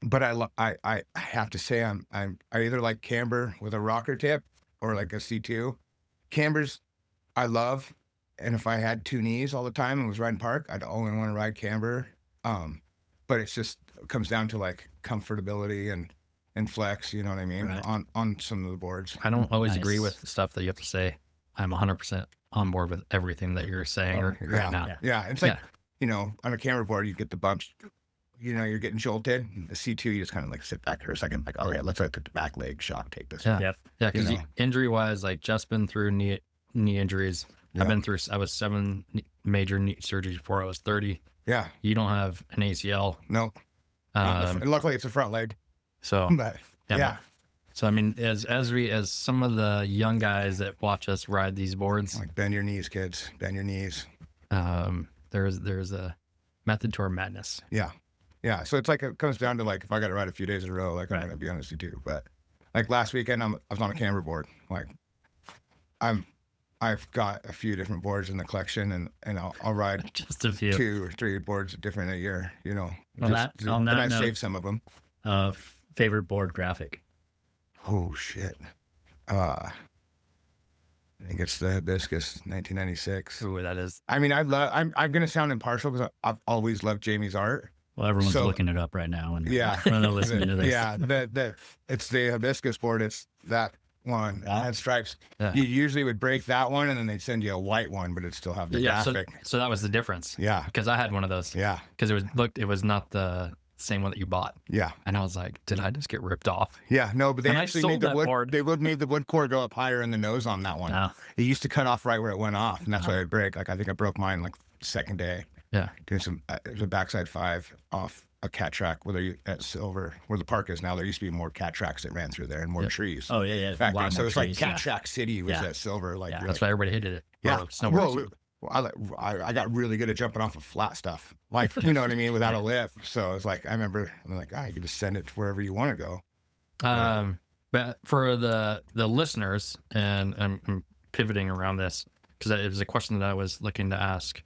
but I have to say I either like camber with a rocker tip or like a C2. Cambers I love, and if I had two knees all the time and was riding park, I'd only want to ride camber. But it comes down to like comfortability and flex, you know what I mean, right. on some of the boards. I don't always agree with the stuff that you have to say. I'm 100% on board with everything that you're saying right now. Yeah, it's like, on a camera board, you get the bumps, you're getting jolted. The C2, you just kind of like sit back for a second, like, all right, let's look at the back leg shock, take this. Yeah. Yep. Yeah, because injury-wise, like just been through knee injuries. I've been through. I was 7 major knee surgeries before I was 30. Yeah. You don't have an ACL. No. And luckily it's a front leg. So But yeah. yeah. So I mean, as some of the young guys that watch us ride these boards, Like bend your knees, kids. Bend your knees. there's a method to our madness. Yeah. Yeah. So it's like, it comes down to like, if I got to ride a few days in a row, like I'm Right. going to be honest with you too. But like last weekend, I was on a camber board. Like I've got a few different boards in the collection, and I'll ride Just a few. 2 or 3 boards different a year, you know. On that and I note, save some of them. Favorite board graphic. Oh shit. I think it's the Hibiscus 1996. Ooh, that is. I mean, I'm gonna sound impartial because I've always loved Jamie's art. Well, everyone's So- looking it up right now, and Yeah. when they're listening to this. Yeah, it's the Hibiscus board. It's that one. It had stripes. Yeah. You usually would break that one, and then they'd send you a white one, but it'd still have the Yeah. graphic. So that was the difference. Yeah, Because I had one of those. yeah, Because it was not the same one that you bought, yeah, and I was like, did I just get ripped off? yeah. No, but they And I actually sold made the that wood. board. They would made the wood core go up higher in the nose on that one. Oh, It used to cut off right where it went off, and that's why I'd break. Like I think I broke mine like the second day. Yeah. Doing some. It was a backside 5 off a cat track where they at Silver, where the park is now. There used to be more cat tracks that ran through there and more trees. oh yeah, yeah. Back A lot then. So more it was like trees, Cat yeah. Track City was Yeah. at Silver. Like Yeah. you're That's like, why everybody hated it. yeah. Or snowboarders. Well, I got really good at jumping off of flat stuff, like you know what I mean, without a lift. So it's like I remember I'm like, you can just send it to wherever you want to go. But for the listeners, and I'm pivoting around this because it was a question that I was looking to ask.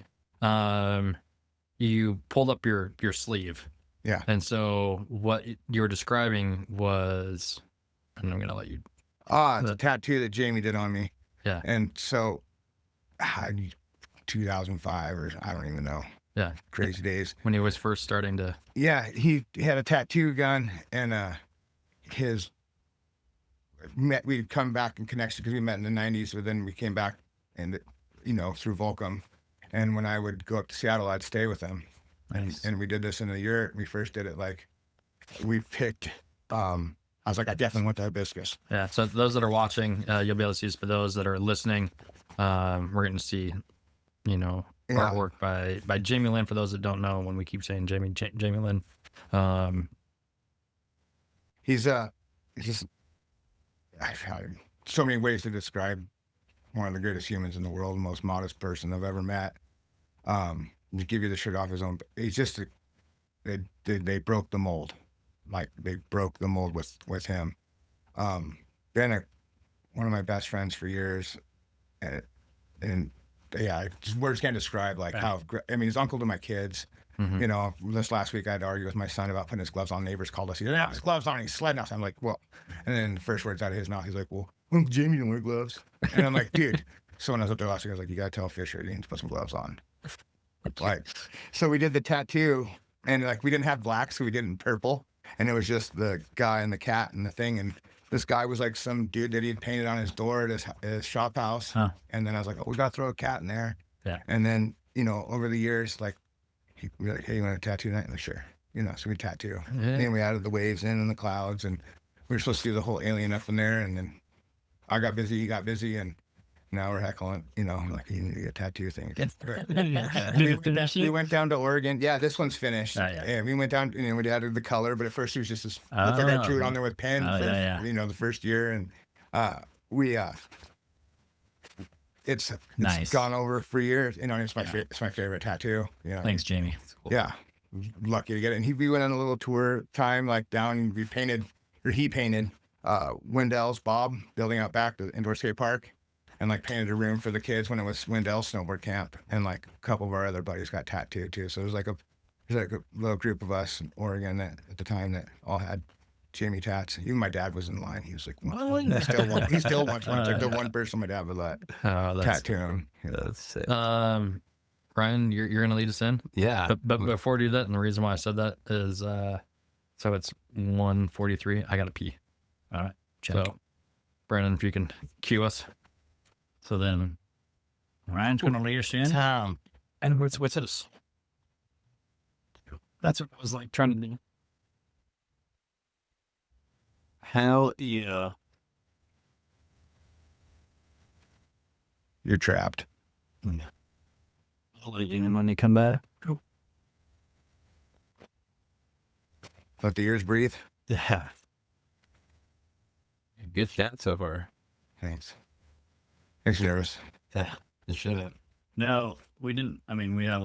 You pulled up your sleeve. Yeah. And so what you were describing was, and I'm gonna let you. It's a tattoo that Jamie did on me. Yeah. And so, 2005 or I don't even know. Yeah. Crazy days. When he was first starting to. Yeah, he had a tattoo gun, and we'd come back in connection because we met in the 90s, but then we came back and, through Volcom. And when I would go up to Seattle, I'd stay with him. Nice. And we did this in a year. We first did it we picked, I was like, I definitely want the Hibiscus. Yeah. So those that are watching, you'll be able to see this. For those that are listening, we're going to see, artwork by Jamie Lynn. For those that don't know, when we keep saying Jamie Lynn, He's just, I've had so many ways to describe one of the greatest humans in the world, the most modest person I've ever met. To give you the shirt off his own, he's just, they broke the mold. Like they broke the mold with him. Been one of my best friends for years. And yeah, words can't describe how, he's uncle to my kids. Mm-hmm. This last week I had to argue with my son about putting his gloves on. Neighbors called us. He didn't have his gloves on. He's sledding us. I'm like, well, and then the first words out of his mouth, he's like, well, Jamie didn't wear gloves. And I'm like, dude. So when I was up there last week, I was like, you got to tell Fisher he needs to put some gloves on. So we did the tattoo, and we didn't have black, so we did it in purple. And it was just the guy and the cat and the thing. And this guy was like some dude that he'd painted on his door at his shop house. Huh. And then I was like, we got to throw a cat in there. Yeah. And then, over the years, he was like, hey, you want a tattoo tonight? I'm like, sure. So we tattoo. Yeah. And then we added the waves in and the clouds, and we were supposed to do the whole alien up in there. And then I got busy, he got busy, and now we're heckling, you need to get a tattoo thing. We went down to Oregon. Yeah, this one's finished. Yeah. And we went down, we added the color, but at first it was just this, looked like I drew it on there with pen, the first year. And it's Nice. gone over for years. It's my favorite tattoo. Thanks, Jamie. Yeah, lucky to get it. And we went on a little tour time, down, and he painted Yandell's Bob building out back the indoor skate park, and painted a room for the kids when it was Yandell snowboard camp. And a couple of our other buddies got tattooed too. So there's a little group of us in Oregon that at the time that all had Jamie tats. Even my dad was in line. He was like, he still wants one. It's the one person my dad would let tattoo him. That's sick. Ryan, you're gonna lead us in. Yeah. But before I do that, and the reason why I said that is, so it's 1:43. I gotta pee. All right. Check. So, Brandon, if you can cue us. So then Ryan's going to lead us in. Tom. And what's this? That's what I was trying to do. Hell yeah. You're trapped. I'll let you know when they come back. Let the ears breathe. Yeah. Good chat so far. Thanks. Makes you nervous. Yeah, it should have. No, we didn't. I mean, we have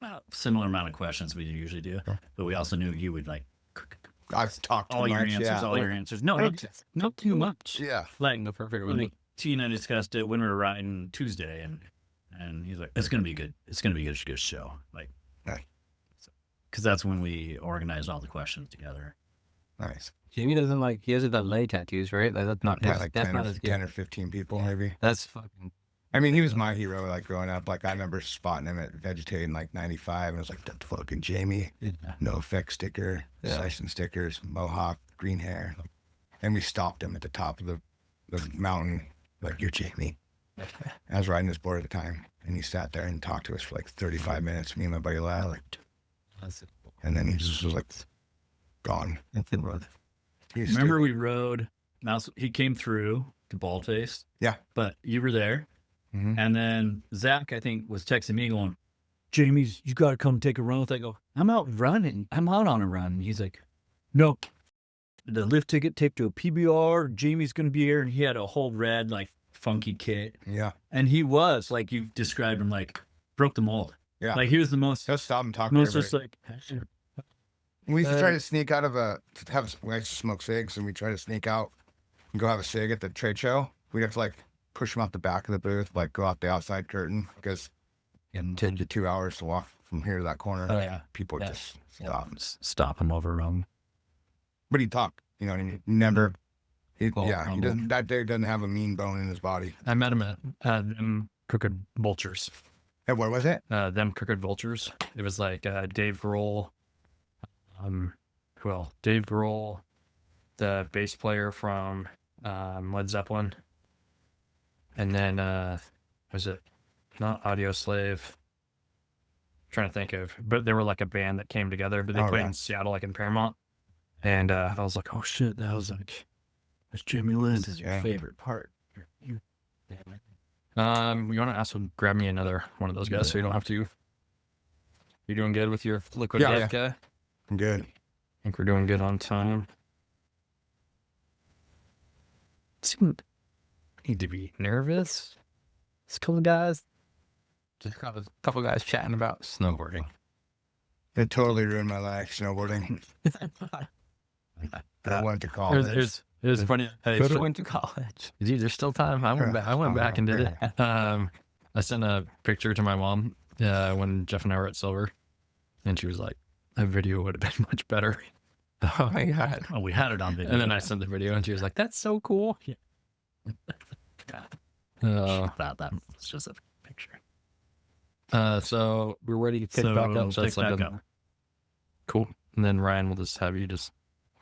a similar amount of questions we usually do, but we also knew you would like I've talked too all your much. answers, Yeah. all your answers. No, not too much. Yeah. Like The perfect when one. Tina discussed it when we were riding Tuesday, and he's like, "It's gonna be good. It's gonna be a good show." Like, Nice. because that's when we organized all the questions together. Nice. Jamie doesn't like, he hasn't done leg tattoos, right? Like, that's not, Yeah, like that's 10 not or, as 10 good. or 15 people, maybe. That's fucking, I mean, he was my hero, like, growing up. Like, I remember spotting him at Vegetate in, like, 95, and I was like, that's fucking Jamie. yeah. No effect sticker, Yeah. slicing stickers, mohawk, green hair. And we stopped him at the top of the mountain, like, you're Jamie. I was riding his board at the time, and he sat there and talked to us for, like, 35 minutes, me and my buddy Lyle, like, That's and then he just was, like, gone. it. He's Remember we rode Mouse? He came through to Baldface. Yeah. But you were there, Mhm. and then Zach, I think, was texting me going, "Jamie's, you got to come take a run with." I go, "I'm out running. I'm out on a run." And he's like, "No, the lift ticket taped to a PBR. Jamie's gonna be here," and he had a whole red like funky kit, Yeah. and he was like you described him, like broke the mold. Yeah. Like he was the most. Just stop and talk to Most everybody. just like. We used to try to sneak out of we used to smoke cigs, and we try to sneak out and go have a cig at the trade show. We'd have to like push them out the back of the booth, like go out the outside curtain, because in 10 to 2 hours to walk from here to that corner, Oh yeah. people would Yeah. just stop. Stop him over wrong. But he'd talk, you know what I mean? Never. Cool. Yeah, he Humble. doesn't. That dude doesn't have a mean bone in his body. I met him at them Crooked Vultures. Hey, what was it? Them Crooked Vultures. It was like Dave Grohl. Dave Grohl, the bass player from Led Zeppelin, and then was it not Audio Slave? Trying to think of, but they were like a band that came together, but they Oh, played right. in Seattle, like in Paramount, and I was like, oh shit, that was like, that's Jimmy Lynn. This is your Yeah. favorite part. You. You want to also grab me another one of those guys, so you don't have to. You doing good with your liquid Yeah, death guy? I'm good. I think we're doing good on time. Need to be nervous. It's a couple guys. Just a couple guys chatting about snowboarding. It totally ruined my life, snowboarding. I went to college. It was funny. Hey, Could have went to college. dude, there's still time. I went back and did it. I sent a picture to my mom when Jeff and I were at Silver, and she was like, "That video would have been much better." Oh my God. Oh, we had it on video. And then I sent the video, and she was like, "That's so cool." Yeah. That was just a picture. So we're ready to pick So back up. So pick it's like back a- up. Cool. And then Ryan will just have you just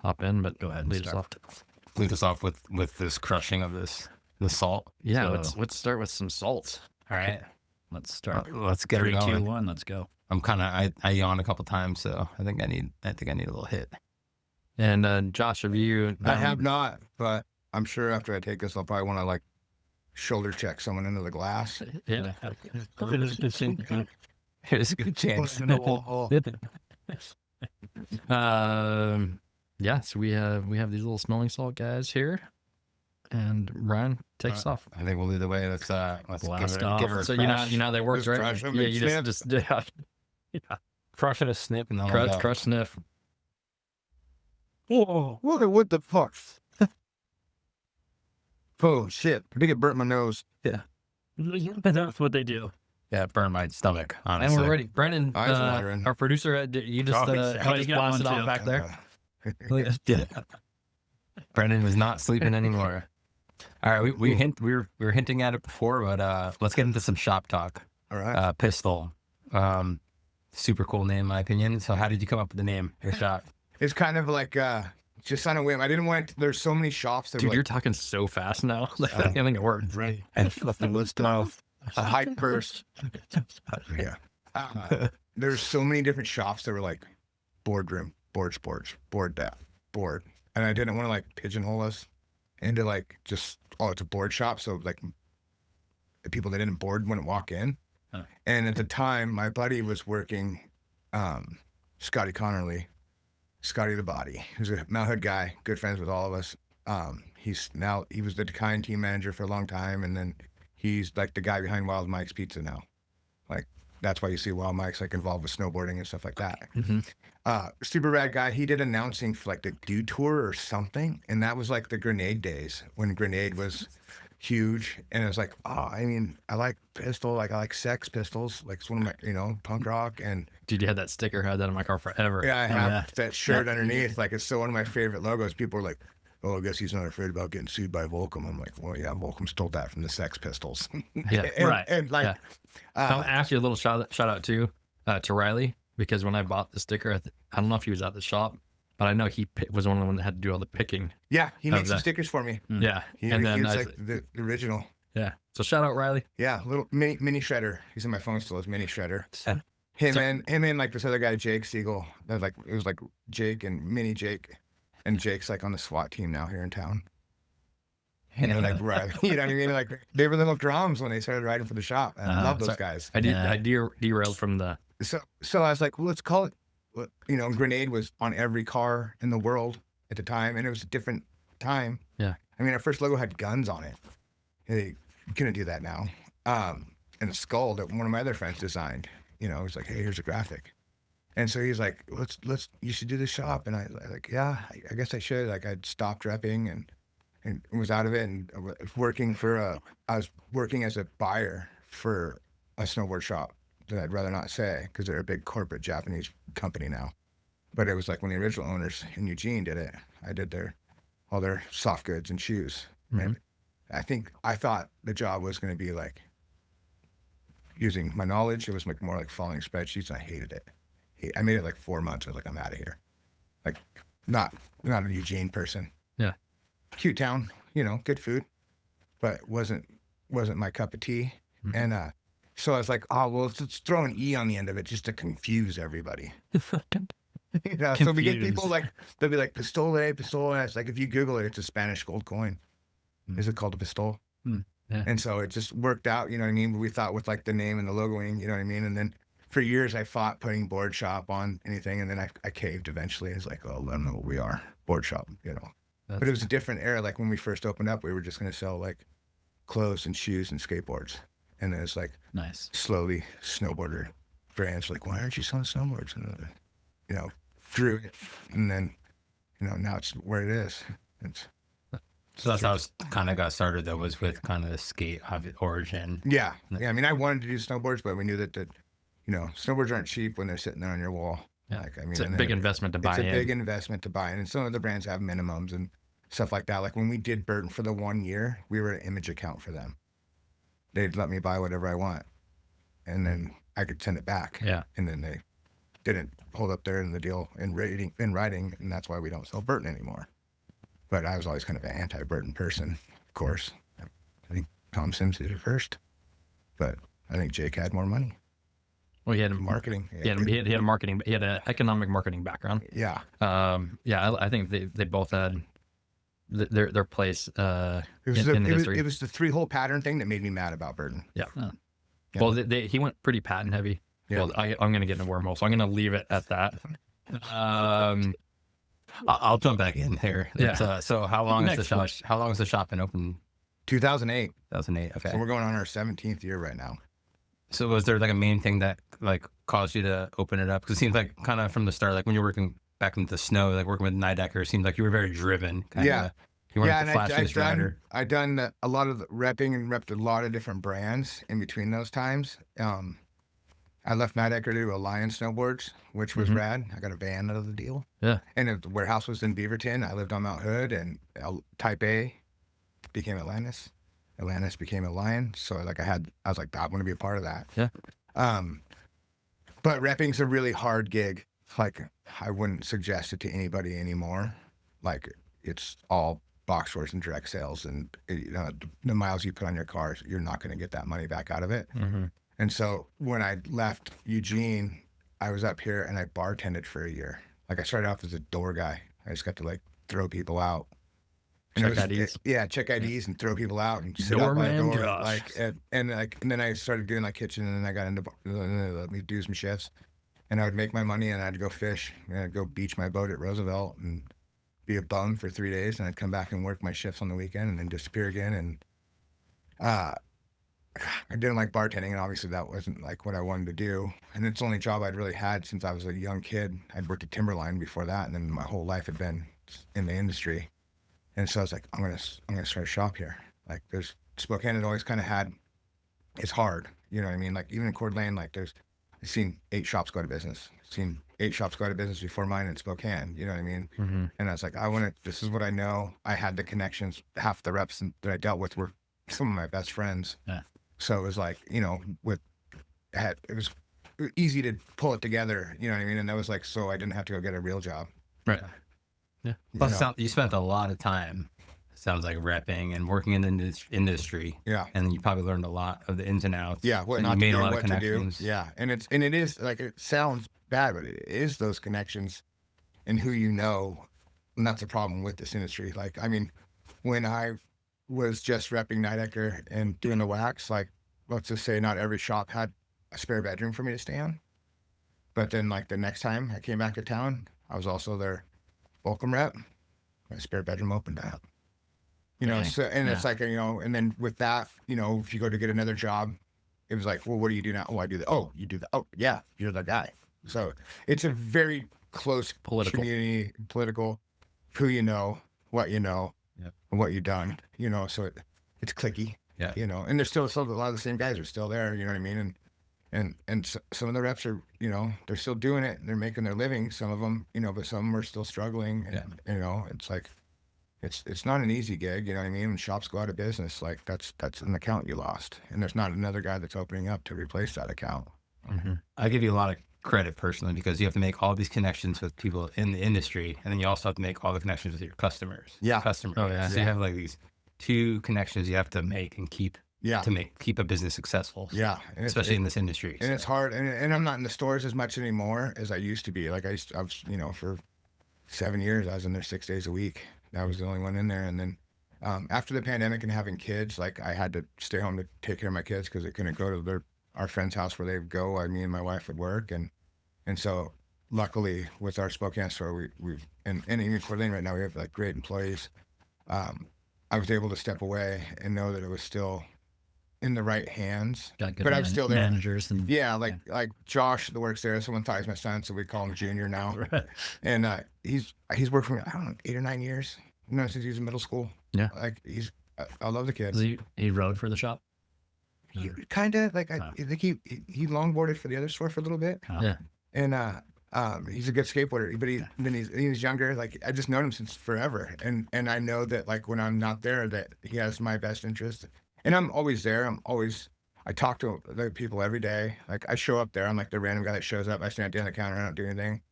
hop in, but Go ahead and lead us start. off. Lead us off with this crushing of the salt. Yeah, So- let's start with some salt. All right. Let's start. Let's get 3, it 2, going. 1. Let's go. I'm kind of, I yawned a couple times, so I think I need a little hit. And Josh, have you? I have not, but I'm sure after I take this, I'll probably want to like shoulder check someone into the glass. Yeah. There's a good chance. Yeah. So we have these little smelling salt guys here, and Ryan takes us off. I think we'll do the way. Let's Blast give off. her a So crush. you know how they work, Just right? crush 'em Yeah, and you snip. just crush and a snip and then let go. crush, sniff. Whoa, what the fuck? Oh shit! I think it burnt my nose. That's what they do. Yeah, it burned my stomach. And Honestly, we're ready. Brennan, Eyes watering. our producer, you just Oh, he he's- just oh, you got blasted one off too. back there. Yeah. Brendan was not sleeping anymore. All right, we were hinting at it before, but let's get into some shop talk. All right. Pistol, super cool name in my opinion. So how did you come up with the name? Your shop? It's kind of like just on a whim. I didn't want. There's so many shops that Dude, are you're like talking so fast now. Like, I don't think it worked. right. And A hike burst. Yeah. There's so many different shops that were like boardroom, board sports, board that, board. And I didn't want to like pigeonhole us into like just, oh, it's a board shop. So like the people that didn't board wouldn't walk in. Huh. And at the time, my buddy was working, Scotty Connerly, Scotty the Body, who's a Mount Hood guy, good friends with all of us. He was the Decline team manager for a long time, and then he's like the guy behind Wild Mike's Pizza now. Like, that's why you see Wild Mike's like involved with snowboarding and stuff like that. Super rad guy. He did announcing for like the Dude Tour or something, and that was like the Grenade days when Grenade was huge. And it was like, oh, I mean, I like Pistol, like I like Sex Pistols, like it's one of my, you know, punk rock. And Dude, you had that sticker. I had that in my car forever. yeah, I have yeah. that shirt underneath. Like, it's still one of my favorite logos. People are like, oh, I guess he's not afraid about getting sued by Volcom. I'm like, well, yeah, Volcom stole that from the Sex Pistols. Yeah. Right. And like, Yeah. I'll ask you a little shout out too to Riley, because when I bought the sticker, I don't know if he was at the shop, but I know he was one of the ones that had to do all the picking. yeah, he made some that. stickers for me. Yeah. He And then was I, like the original. yeah. So shout out Riley. Yeah, little mini shredder. He's in my phone still as mini shredder. Yeah. Him and like this other guy, Jake Siegel. That was like, it was like Jake and mini Jake, and Jake's like on the SWAT team now here in town. And they're like, right, you know what I mean? Like, they were little drums when they started riding for the shop. And I love those sorry. guys. I derailed from the. So I was like, well, let's call it. You know, Grenade was on every car in the world at the time, and it was a different time. Yeah. I mean, our first logo had guns on it. You couldn't do that now. And a skull that one of my other friends designed. You know, he's like, hey, here's a graphic. And so he's like, you should do the shop. And I like, yeah, I guess I should. Like, I'd stopped repping and was out of it, and I was working as a buyer for a snowboard shop that I'd rather not say, because they're a big corporate Japanese company now. But it was like when the original owners in Eugene did it, I did all their soft goods and shoes. Mm-hmm. And I thought the job was going to be like using my knowledge. It was like more like following spreadsheets, and I hated it. I made it like 4 months. I was like, I'm out of here. Like, not a Eugene person. Yeah. Cute town, you know, good food, but wasn't my cup of tea. Mm-hmm. And so I was like, oh, well, let's throw an E on the end of it just to confuse everybody. You know, so we get people like, they'll be like, Pistole. And it's like, if you Google it, it's a Spanish gold coin. Is it called a pistole? Yeah. And so it just worked out, you know what I mean? We thought with like the name and the logoing, you know what I mean? And then for years I fought putting board shop on anything, and then I caved eventually. It's like, oh, let them know what we are, board shop, you know. But it was a different era. Like when we first opened up, we were just going to sell like clothes and shoes and skateboards. And then it's like, Nice. slowly snowboarder brands like, why aren't you selling snowboards? And, you know, through it. And then, you know, now it's where it is. So that's how it kind of got started, though, was with kind of the skate origin. Yeah. I mean, I wanted to do snowboards, but we knew that you know, snowboards aren't cheap when they're sitting there on your wall. Yeah. Like, I mean, It's a big investment to buy It's a in. big investment to buy in. And some of the brands have minimums and stuff like that. Like when we did Burton for the 1 year, we were an image account for them. They'd let me buy whatever I want, and then I could send it back. Yeah. And then they didn't hold up there in the deal in writing, and that's why we don't sell Burton anymore. But I was always kind of an anti-Burton person, of course. I think Tom Sims did it first, but I think Jake had more money. Well, he had Marketing. He had a marketing. He had an economic marketing background. Yeah. I think they both had their place in history. It was the 3-hole pattern thing that made me mad about Burton. Yeah. Oh. Yeah. Well, he went pretty patent heavy. Yeah. Well, I'm going to get in a wormhole, so I'm going to leave it at that. I'll jump back in here. Yeah. So how long is the Next shop? question. How long has the shop been open? 2008. 2008. Okay. So we're going on our 17th year right now. So was there like a main thing that like caused you to open it up? Because it seems like kind of from the start, like when you were working back into the snow, like working with Nidecker, it seemed like you were very driven. Kinda. Yeah. You weren't Yeah, the and flashiest rider. I've done a lot of the repping and repped a lot of different brands in between those times. I left Nidecker to do Alliance Snowboards, which was rad. I got a van out of the deal. Yeah. And the warehouse was in Beaverton. I lived on Mount Hood, and Type A became Atlantis. Atlantis became a Lion. So like I was like, I want to be a part of that. Yeah. But repping's a really hard gig. Like I wouldn't suggest it to anybody anymore. Like it's all box stores and direct sales, and you know, the miles you put on your cars, you're not going to get that money back out of it. Mm-hmm. And so when I left Eugene, I was up here and I bartended for a year. Like I started off as a door guy. I just got to like throw people out And Check it was, IDs. check IDs and throw people out and sit out by the Doorman door. Josh. Like, and then I started doing like kitchen, and then I got into and they let me do some shifts, and I would make my money, and I'd go fish, and I'd go beach my boat at Roosevelt and be a bum for 3 days, and I'd come back and work my shifts on the weekend, and then disappear again. And I didn't like bartending, and obviously that wasn't like what I wanted to do. And it's the only job I'd really had since I was a young kid. I'd worked at Timberline before that, and then my whole life had been in the industry. And so I was like, I'm gonna start a shop here. Like, there's Spokane had always kind of had, it's hard, you know what I mean? Like, even in Coeur d'Alene, like I've seen 8 shops go out of business. Seen 8 shops go out of business before mine in Spokane. You know what I mean? Mm-hmm. And I was like, this is what I know. I had the connections. Half the reps that I dealt with were some of my best friends. Yeah. So it was like, you know, it was easy to pull it together. You know what I mean? And that was like, so I didn't have to go get a real job. Right. Yeah. You Plus, know? you spent a lot of time, sounds like, repping and working in the industry. Yeah. And you probably learned a lot of the ins and outs. Yeah. What and not you to made do, a lot of what to do. connections. Yeah. And it is like, it sounds bad, but it is those connections and who you know. And that's the problem with this industry. Like, I mean, when I was just repping Nidecker and doing the wax, like, let's just say not every shop had a spare bedroom for me to stay on. But then, like, the next time I came back to town, I was also their welcome rep. My spare bedroom opened up. You know, Dang. so, and it's like, you know, and then with that, you know, if you go to get another job, it was like, well, what do you do now? Oh, I do that. Oh, you do that. Oh, yeah, you're the guy. So it's a very close Political. community, political, who you know, what you know, Yep. and what you've done, you know, so it's clicky, Yeah. you know, and there's still a lot of the same guys are still there, you know what I mean? And some of the reps are, you know, they're still doing it. They're making their living, some of them, you know, but some of them are still struggling. And, you know, it's like, it's not an easy gig, you know what I mean? When shops go out of business, like that's an account you lost. And there's not another guy that's opening up to replace that account. Mm-hmm. I give you a lot of credit personally because you have to make all these connections with people in the industry, and then you also have to make all the connections with your customers. Yeah. Customers. Oh, yeah. So you have like these 2 connections you have to make and keep Yeah. to keep a business successful. Yeah. And Especially in this industry. and it's hard. And I'm not in the stores as much anymore as I used to be. Like I was, you know, for 7 years, I was in there 6 days a week. I was the only one in there. And then after the pandemic and having kids, like I had to stay home to take care of my kids because they couldn't go to our friend's house where they would go. Me and my wife would work. And so luckily with our Spokane store, we've, and even Coeur d'Alene right now, we have like great employees. I was able to step away and know that it was still in the right hands. Got good But I'm still there. managers and Yeah, like Josh that works there. Someone thought he's my son, so we call him Junior now. And he's worked for me, I don't know, 8 or 9 years. You know, since he was in middle school. Yeah. Like I love the kid. he rode for the shop. Kind of like I think he longboarded for the other store for a little bit. Yeah. And he's a good skateboarder, but he's younger. Like I just known him since forever, and I know that like when I'm not there, that he has my best interest, and I'm always there. I talk to the people every day. Like I show up there. I'm like the random guy that shows up. I stand at the end of the counter. I don't do anything.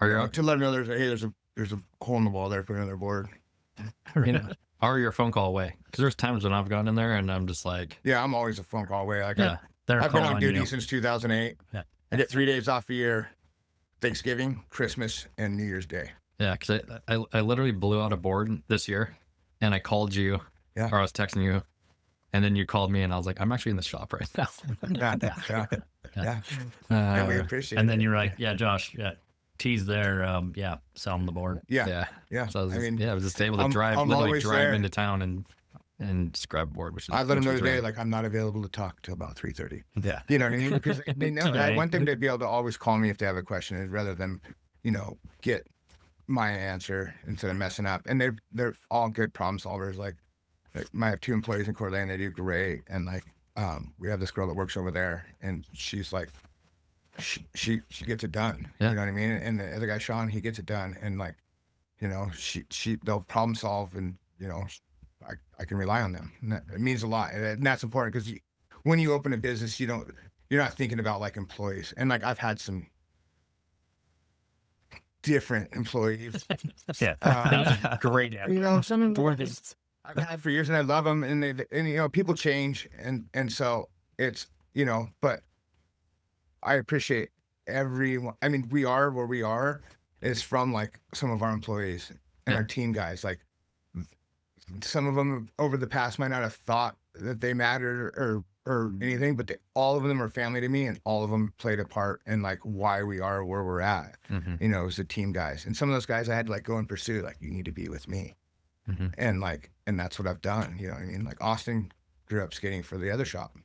To let them know there's a hole in the wall there. Put another board. You know, or you're a phone call away. Because there's times when I've gone in there and I'm just like, Yeah, I'm always a phone call away. Like yeah, they're I've been calling on duty you. since 2008. Yeah. I get 3 days off a year: Thanksgiving, Christmas, and New Year's Day. Yeah, because I literally blew out a board this year, and I called you, Yeah. or I was texting you, and then you called me, and I was like, I'm actually in the shop right now. Yeah. And we appreciate And it. then you're like, yeah, Josh, yeah, T's there. Yeah, sell him the board. Yeah. So I was, I mean, I was just able to I'm literally always drive there. into town and just grab a board, which is I let them know which was today, rad. like I'm not available to talk till about 3:30. Yeah. You know what I mean? Because they know. I Today. want them to be able to always call me if they have a question, rather than, you know, get my answer instead of messing up. And they're all good problem solvers. Like I have 2 employees in Coeur d'Alene. They do great. And like we have this girl that works over there, and she's like, she gets it done. Yeah. You know what I mean? And the other guy, Sean, he gets it done. And like, you know, they'll problem solve, and you know, I can rely on them. And it means a lot, and that's important because when you open a business, you're not thinking about like employees. And like I've had some different employees. Yeah, great. You know, some employees I've had for years, and I love them. And you know, people change, and so it's, you know, but I appreciate everyone. I mean, we are where we are is from like some of our employees and our team guys. Like some of them over the past might not have thought that they mattered or anything, but all of them are family to me, and all of them played a part in like why we are where we're at. You know, as the team guys, and some of those guys I had to like go and pursue, like, you need to be with me, and that's what I've done. You know what I mean? Like Austin grew up skating for the other shop,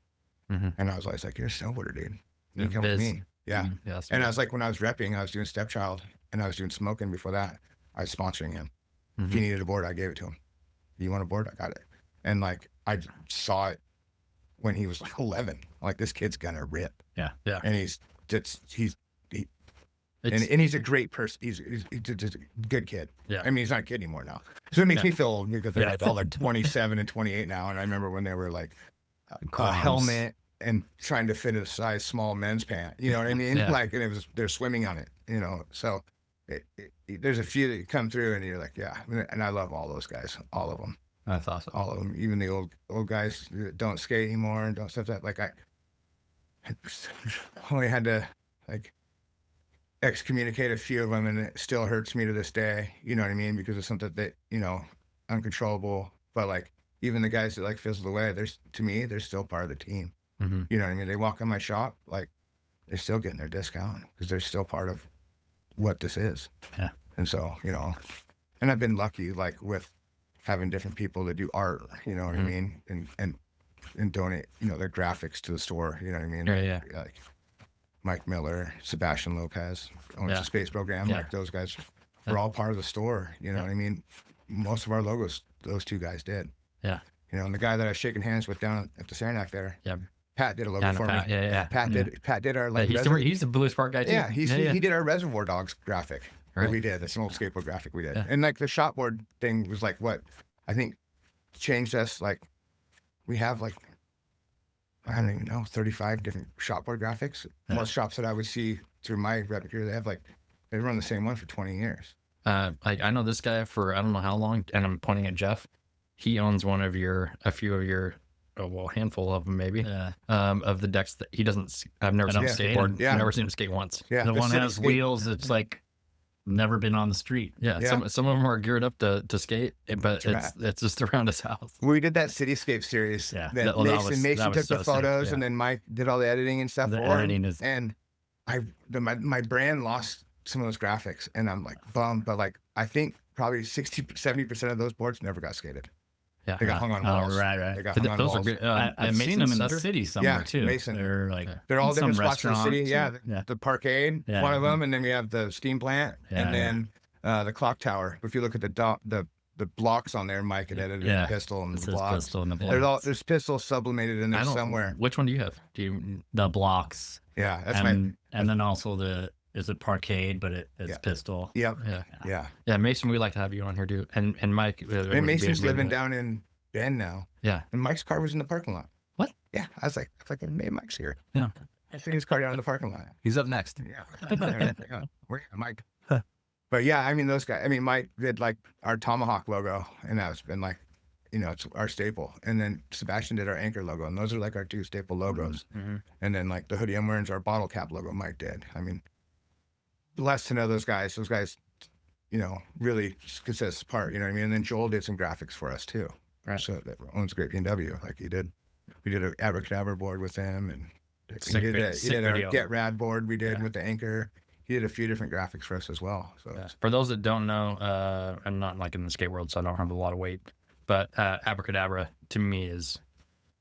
and I was always like, you're a snowboarder, dude. You come with me. Yeah. And I was like, when I was repping, I was doing Stepchild and I was doing Smoking before that. I was sponsoring him. If he needed a board, I gave it to him. You want a board? I got it. And like, I saw it when he was like 11. Like, this kid's gonna rip. Yeah. And he's a great person. He's just a good kid. Yeah. I mean, he's not a kid anymore now. So it makes me feel old because they're all like 27 and 28 now. And I remember when they were like a helmet and trying to fit a size small men's pant. You know what I mean? Like, and they're swimming on it, you know? So there's a few that come through and you're like, yeah. And I love all those guys, all of them. That's awesome. All of them, even the old guys that don't skate anymore and don't stuff that. Like, I only had to like excommunicate a few of them, and it still hurts me to this day. You know what I mean? Because it's something that, you know, uncontrollable. But like, even the guys that like fizzled away, to me, they're still part of the team. You know what I mean? They walk in my shop, like, they're still getting their discount because they're still part of what this is. Yeah. And so, you know, and I've been lucky, like, with having different people that do art, you know what I mean? And donate, you know, their graphics to the store, you know what I mean? Yeah. Like Mike Miller, Sebastian Lopez, owns the space program. Like, those guys were all part of the store, you know what I mean? Most of our logos, those two guys did. Yeah. You know, and the guy that I was shaking hands with down at the Saranac there, Yeah. Pat did a logo for me. Pat did our like. He's the Blue Spark guy too. Yeah, he did our Reservoir Dogs graphic. That we did. That's an old skateboard graphic we did. And like the shopboard thing was like what I think changed us. Like, we have like, I don't even know, 35 different shopboard graphics. Most shops that I would see through my rep here, they run the same one for 20 years. Like, I know this guy for I don't know how long, and I'm pointing at Jeff. He owns a few of your, a handful of them maybe. Yeah. Of the decks that he doesn't. I've never seen him skateboard. Yeah. I've never seen him skate once. Yeah, The one has wheels that's like never been on the street. Yeah. Some of them are geared up to skate, but it's just around his house. We did that Cityscape series. Yeah. That Mason took the photos, and then Mike did all the editing and stuff. The editing is, and my brand lost some of those graphics, and I'm like bummed, but like I think probably 60-70% of those boards never got skated. Yeah. They got hung on walls. Right. They got hung on Those walls. are good. I've seen them in the city somewhere too. Mason. They're like They're all some different spots in the city. restaurants. Yeah, the Parkade, one of them, and then we have the steam plant, and then the clock tower. If you look at the blocks on there, Mike had edited the pistol and the blocks. Pistol and the blocks. There's pistol sublimated in there somewhere. Which one do you have? The blocks. Yeah, that's and then also is it Parkade, but it's pistol. Yep. Yeah. Mason, we'd like to have you on here too, and Mike. And Mason's living down in Bend now. Yeah. And Mike's car was in the parking lot. What? Yeah. I was like, maybe Mike's here. Yeah. I think his car down in the parking lot. He's up next. Yeah. Where Mike? But yeah, I mean, those guys. I mean, Mike did like our Tomahawk logo, and that's been like, you know, it's our staple. And then Sebastian did our Anchor logo, and those are like our two staple logos. And then like the hoodie I'm wearing is our bottle cap logo Mike did. I mean, blessed to know those guys. Those guys, you know, really could set us apart. You know what I mean? And then Joel did some graphics for us too. Right. So that owns Great B&W. Like he did. We did an Abracadabra board with him, and he did our Get Rad board we did with the Anchor. He did a few different graphics for us as well. So for those that don't know, I'm not like in the skate world, so I don't have a lot of weight. But Abracadabra to me is,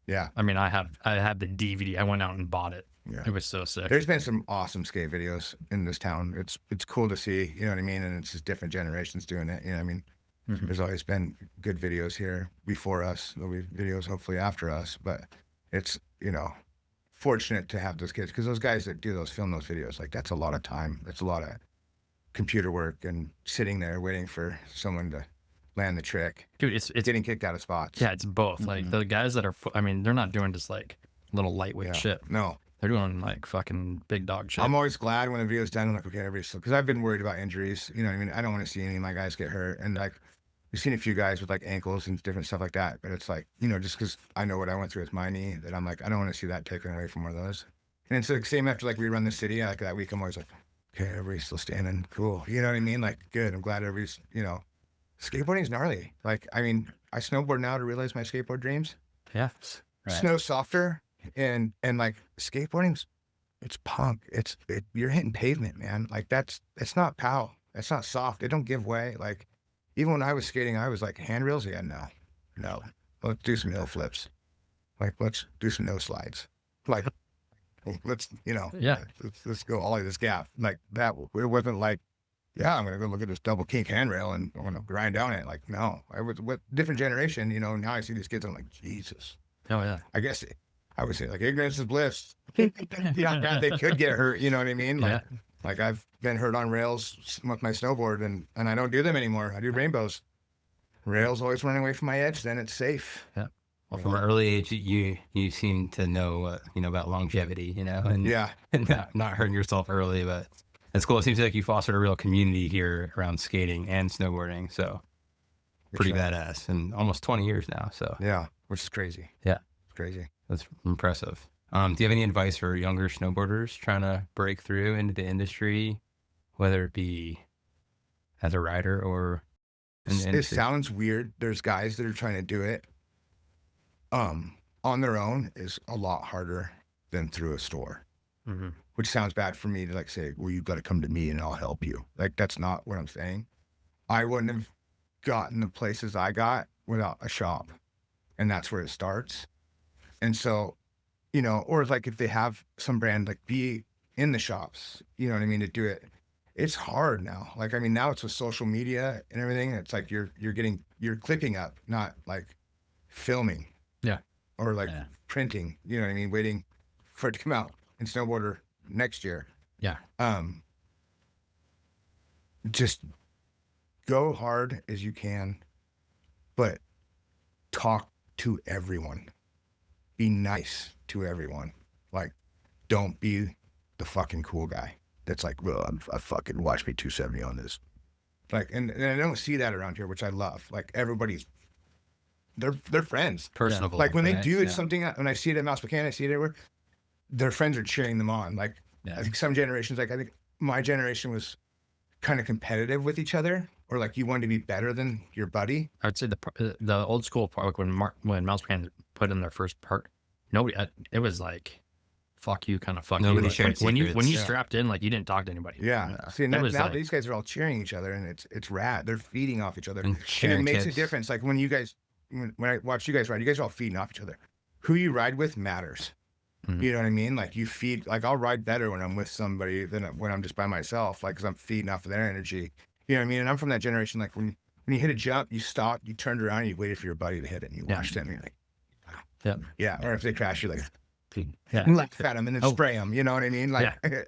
I mean, I have the DVD. I went out and bought it. Yeah. It was so sick. There's been some awesome skate videos in this town. It's cool to see. You know what I mean? And it's just different generations doing it. You know what I mean? There's always been good videos here before us. There'll be videos hopefully after us, but it's, you know, fortunate to have those kids, because those guys that film those videos, like that's a lot of time. That's a lot of computer work and sitting there waiting for someone to land the trick. Dude, it's getting kicked out of spots. Yeah, it's both. Like the guys that are, I mean, they're not doing just like little lightweight shit. No. They're doing like fucking big dog shit. I'm always glad when the video's done. I'm like, okay, everybody's still, because I've been worried about injuries. You know what I mean? I don't want to see any of my guys get hurt. And like, we've seen a few guys with like ankles and different stuff like that. But it's like, you know, just because I know what I went through with my knee, that I'm like, I don't want to see that taken away from one of those. And it's the same after like we run the city. Like that week, I'm always like, okay, everybody's still standing. Cool. You know what I mean? Like, good. I'm glad everybody's, you know, skateboarding's gnarly. Like, I mean, I snowboard now to realize my skateboard dreams. Yeah. Right. Snow's softer, and like skateboarding's, it's punk. You're hitting pavement, man. Like it's not pow. It's not soft. It don't give way. Like even when I was skating, I was like handrails. Yeah, no. Let's do some no flips. Like let's do some no slides. Like let's Yeah. let's go ollie this gap. Like that. It wasn't like, yeah, I'm gonna go look at this double kink handrail and I'm gonna grind down it. Like no, I was with different generation. Now I see these kids. I'm like, Jesus. Oh yeah. I guess I would say like ignorance is bliss. Yeah, they could get hurt. You know what I mean? Like, Yeah. like I've been hurt on rails with my snowboard, and I don't do them anymore. I do rainbows. Rails always running away from my edge. Then it's safe. Well, from an early age, you seem to know about longevity, and Yeah, and not hurting yourself early. But it's cool. It seems like you fostered a real community here around skating and snowboarding. So pretty sure. badass, and almost 20 years now. So Yeah, which is crazy. Yeah. It's crazy. that's impressive. Do you have any advice for younger snowboarders trying to break through into the industry, whether it be as a rider or in the It industry? sounds weird. There's guys that are trying to do it on their own is a lot harder than through a store. Mm-hmm. Which sounds bad for me to like say, well, you've got to come to me and I'll help you. Like that's not what I'm saying. I wouldn't have gotten the places I got without a shop, and that's where it starts. And so, or like if they have some brand, like be in the shops, you know what I mean, to do it. It's hard now. Like, I mean, now it's with social media and everything. It's like you're clicking up, not like filming. Yeah. Or like Yeah. printing, you know what I mean? Waiting for it to come out in snowboarder next year. Yeah. Just go hard as you can, but talk to everyone. Be nice to everyone. Like, don't be the fucking cool guy that's like, well, I fucking watched me 270 on this. Like, and I don't see that around here, which I love. Like, everybody's, they're friends. Personable. Like, when they right? do Yeah. something, when I see it at Mouse Buchanan, I see it everywhere, their friends are cheering them on. Like, Yeah. I think some generations, like, I think my generation was kind of competitive with each other, or like you wanted to be better than your buddy. I would say the old school part, like when Mouse Brand put in their first part, nobody, it was like, fuck you, kind of fuck Nobody you. shared Like, when you secrets. Yeah. strapped in, like you didn't talk to anybody. Yeah. See, It now, was now like- these guys are all cheering each other, and it's rad. They're feeding off each other, And and it sharing makes a tips. difference. Like when you guys, when I watch you guys ride, you guys are all feeding off each other. Who you ride with matters. Mhm. You know what I mean? Like you feed. Like I'll ride better when I'm with somebody than when I'm just by myself. Like because I'm feeding off of their energy. You know what I mean? And I'm from that generation. Like when you hit a jump, you stopped, you turned around, and you waited for your buddy to hit it, and you Yeah. watched them. And you're like, Yeah. yeah. Or if they crash, you're like, Yeah. laugh at them and then spray them. You know what I mean? Like, Yeah.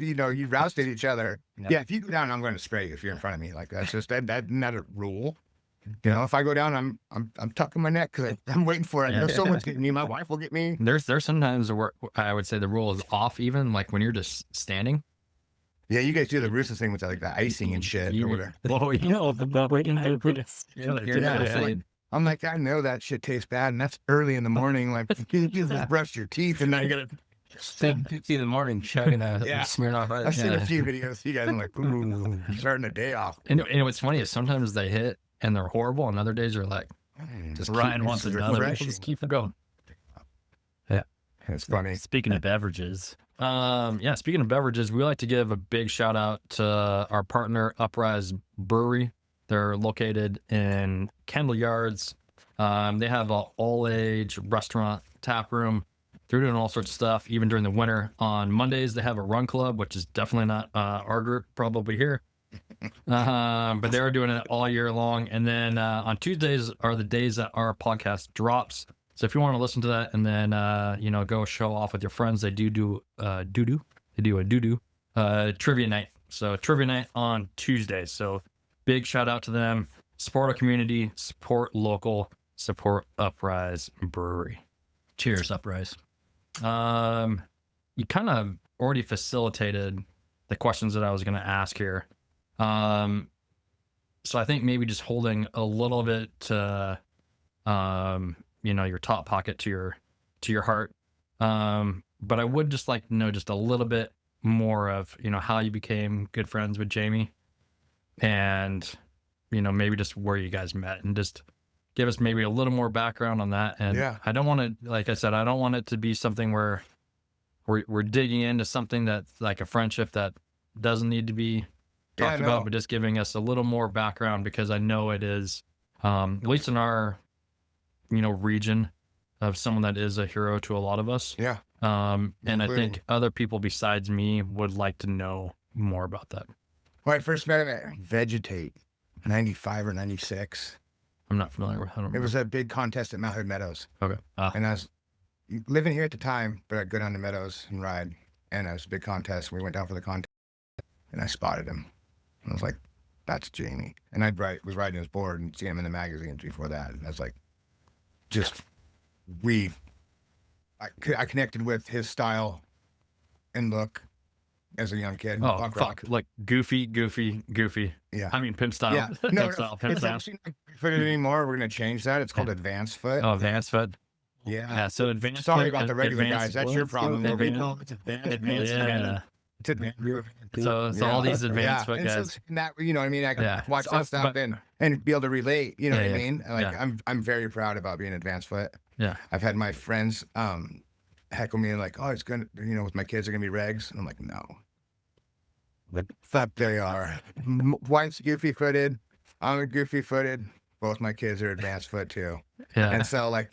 you rousted each other. Yeah. Yeah. If you go down, I'm going to spray you if you're in front of me. Like that's just that's not a rule. If I go down, I'm tucking my neck because I'm waiting for it. Yeah. If someone's getting me, my wife will get me. There's sometimes where I would say the rule is off, even like when you're just standing. Yeah, you guys do the ruthless thing with like the icing and shit or whatever. Well, you know, Yeah. I'm like, I know that shit tastes bad, and that's early in the morning. Like, you just brush your teeth, and now you gotta. 7:50 in the morning, chugging Yeah. smearing off I've ice. seen a few videos. of You guys, I'm like, ooh, starting the day off. and what's funny is sometimes they hit and they're horrible, and other days are like, Just Ryan wants another. just keep it going. It's funny. Speaking of beverages, Speaking of beverages, we like to give a big shout out to our partner Uprise Brewery. They're located in Kendall Yards. They have an all-age restaurant, tap room. They're doing all sorts of stuff, even during the winter. On Mondays, they have a run club, which is definitely not our group, probably here. But they're doing it all year long. And then on Tuesdays are the days that our podcast drops. So if you want to listen to that and then, go show off with your friends, they do a doo-doo trivia night. So trivia night on Tuesdays. So big shout out to them. Support our community, support local, support Uprise Brewery. cheers, Uprise. You kind of already facilitated the questions that I was going to ask here. So I think maybe just holding a little bit to, your top pocket to your heart. But I would just like to know just a little bit more of, how you became good friends with Jamie and, maybe just where you guys met and just give us maybe a little more background on that. And Yeah. I don't want to, like I said, I don't want it to be something where we're digging into something that's like a friendship that doesn't need to be talked about, but just giving us a little more background, because I know it is, at least in our, region, of someone that is a hero to a lot of us. Yeah. And I Including- think other people besides me would like to know more about that. When I first met him at Vegetate, 95 or 96, I'm not familiar with. I don't it remember. was a big contest at Mount Hood Meadows. Okay. And I was living here at the time, but I'd go down to Meadows and ride. And it was a big contest. We went down for the contest, and I spotted him. And I was like, that's Jamie. And was riding his board and seeing him in the magazines before that. And I was like, I connected with his style and look as a young kid. Oh, punk fuck. rock. Like goofy. Yeah. I mean, pimp style. Yeah. Pimp style. Pimp It's style. actually not footed anymore. We're going to change that. It's called Advanced Foot. Oh, advanced foot. Yeah. Yeah. So advanced. Sorry foot, about the regular advanced- guys. That's your problem. Advanced. Yeah. It's advanced. So all these advanced foot And guys. so, and that, you know what I mean? I can Yeah. watch So, that stuff but- and be able to relate, you know Yeah, what I yeah. mean? Like, Yeah. I'm very proud about being advanced foot. Yeah. I've had my friends heckle me like, oh, it's going to, with my kids are going to be regs. And I'm like, no. Fuck, they are. Wife's goofy footed. I'm a goofy footed. Both my kids are advanced foot too. Yeah. And so like,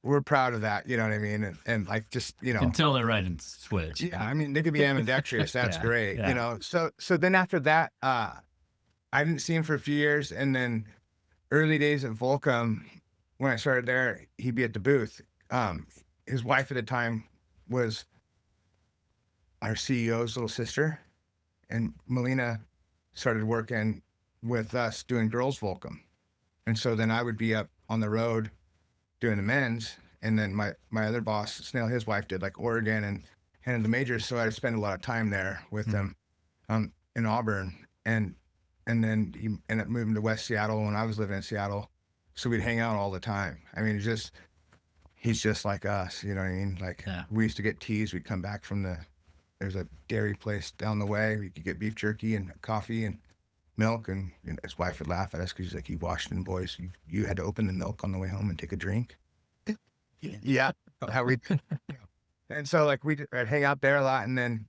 we're proud of that, you know what I mean? And like, just, Until they're right and switch. yeah, I mean, they could be ambidextrous. That's Yeah, great. yeah. So then after that, I didn't see him for a few years. And then early days at Volcom, when I started there, he'd be at the booth. His wife at the time was our CEO's little sister. And Melina started working with us doing girls Volcom. And so then I would be up on the road doing the men's, and then my other boss, Snail, his wife did like Oregon and the majors. So I'd spend a lot of time there with them in Auburn. And then he ended up moving to West Seattle when I was living in Seattle. So we'd hang out all the time. I mean, he's just like us, you know what I mean? Like we used to get teas. We'd come back from there's a dairy place down the way. We could get beef jerky and coffee and milk, and his wife would laugh at us because she's like, you Washington boys, you had to open the milk on the way home and take a drink. Yeah, how we and so like we'd hang out there a lot, and then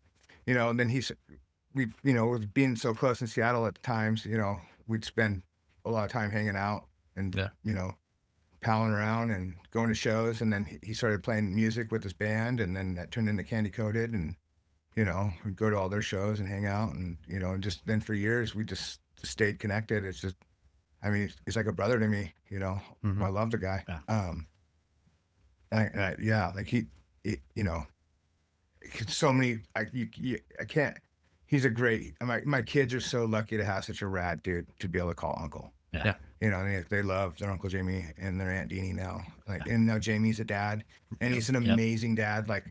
with being so close in Seattle at times, we'd spend a lot of time hanging out and palling around and going to shows. And then he started playing music with his band, and then that turned into Candy Coated, and we'd go to all their shows and hang out, and and just then for years we just stayed connected. It's just, I mean, he's like a brother to me. Mhm. I love the guy. Yeah. Like he so many. I can't. He's a great. My kids are so lucky to have such a rad dude to be able to call uncle. Yeah. They love their Uncle Jamie and their Aunt Deanie now. And now Jamie's a dad, and he's an amazing dad. Like,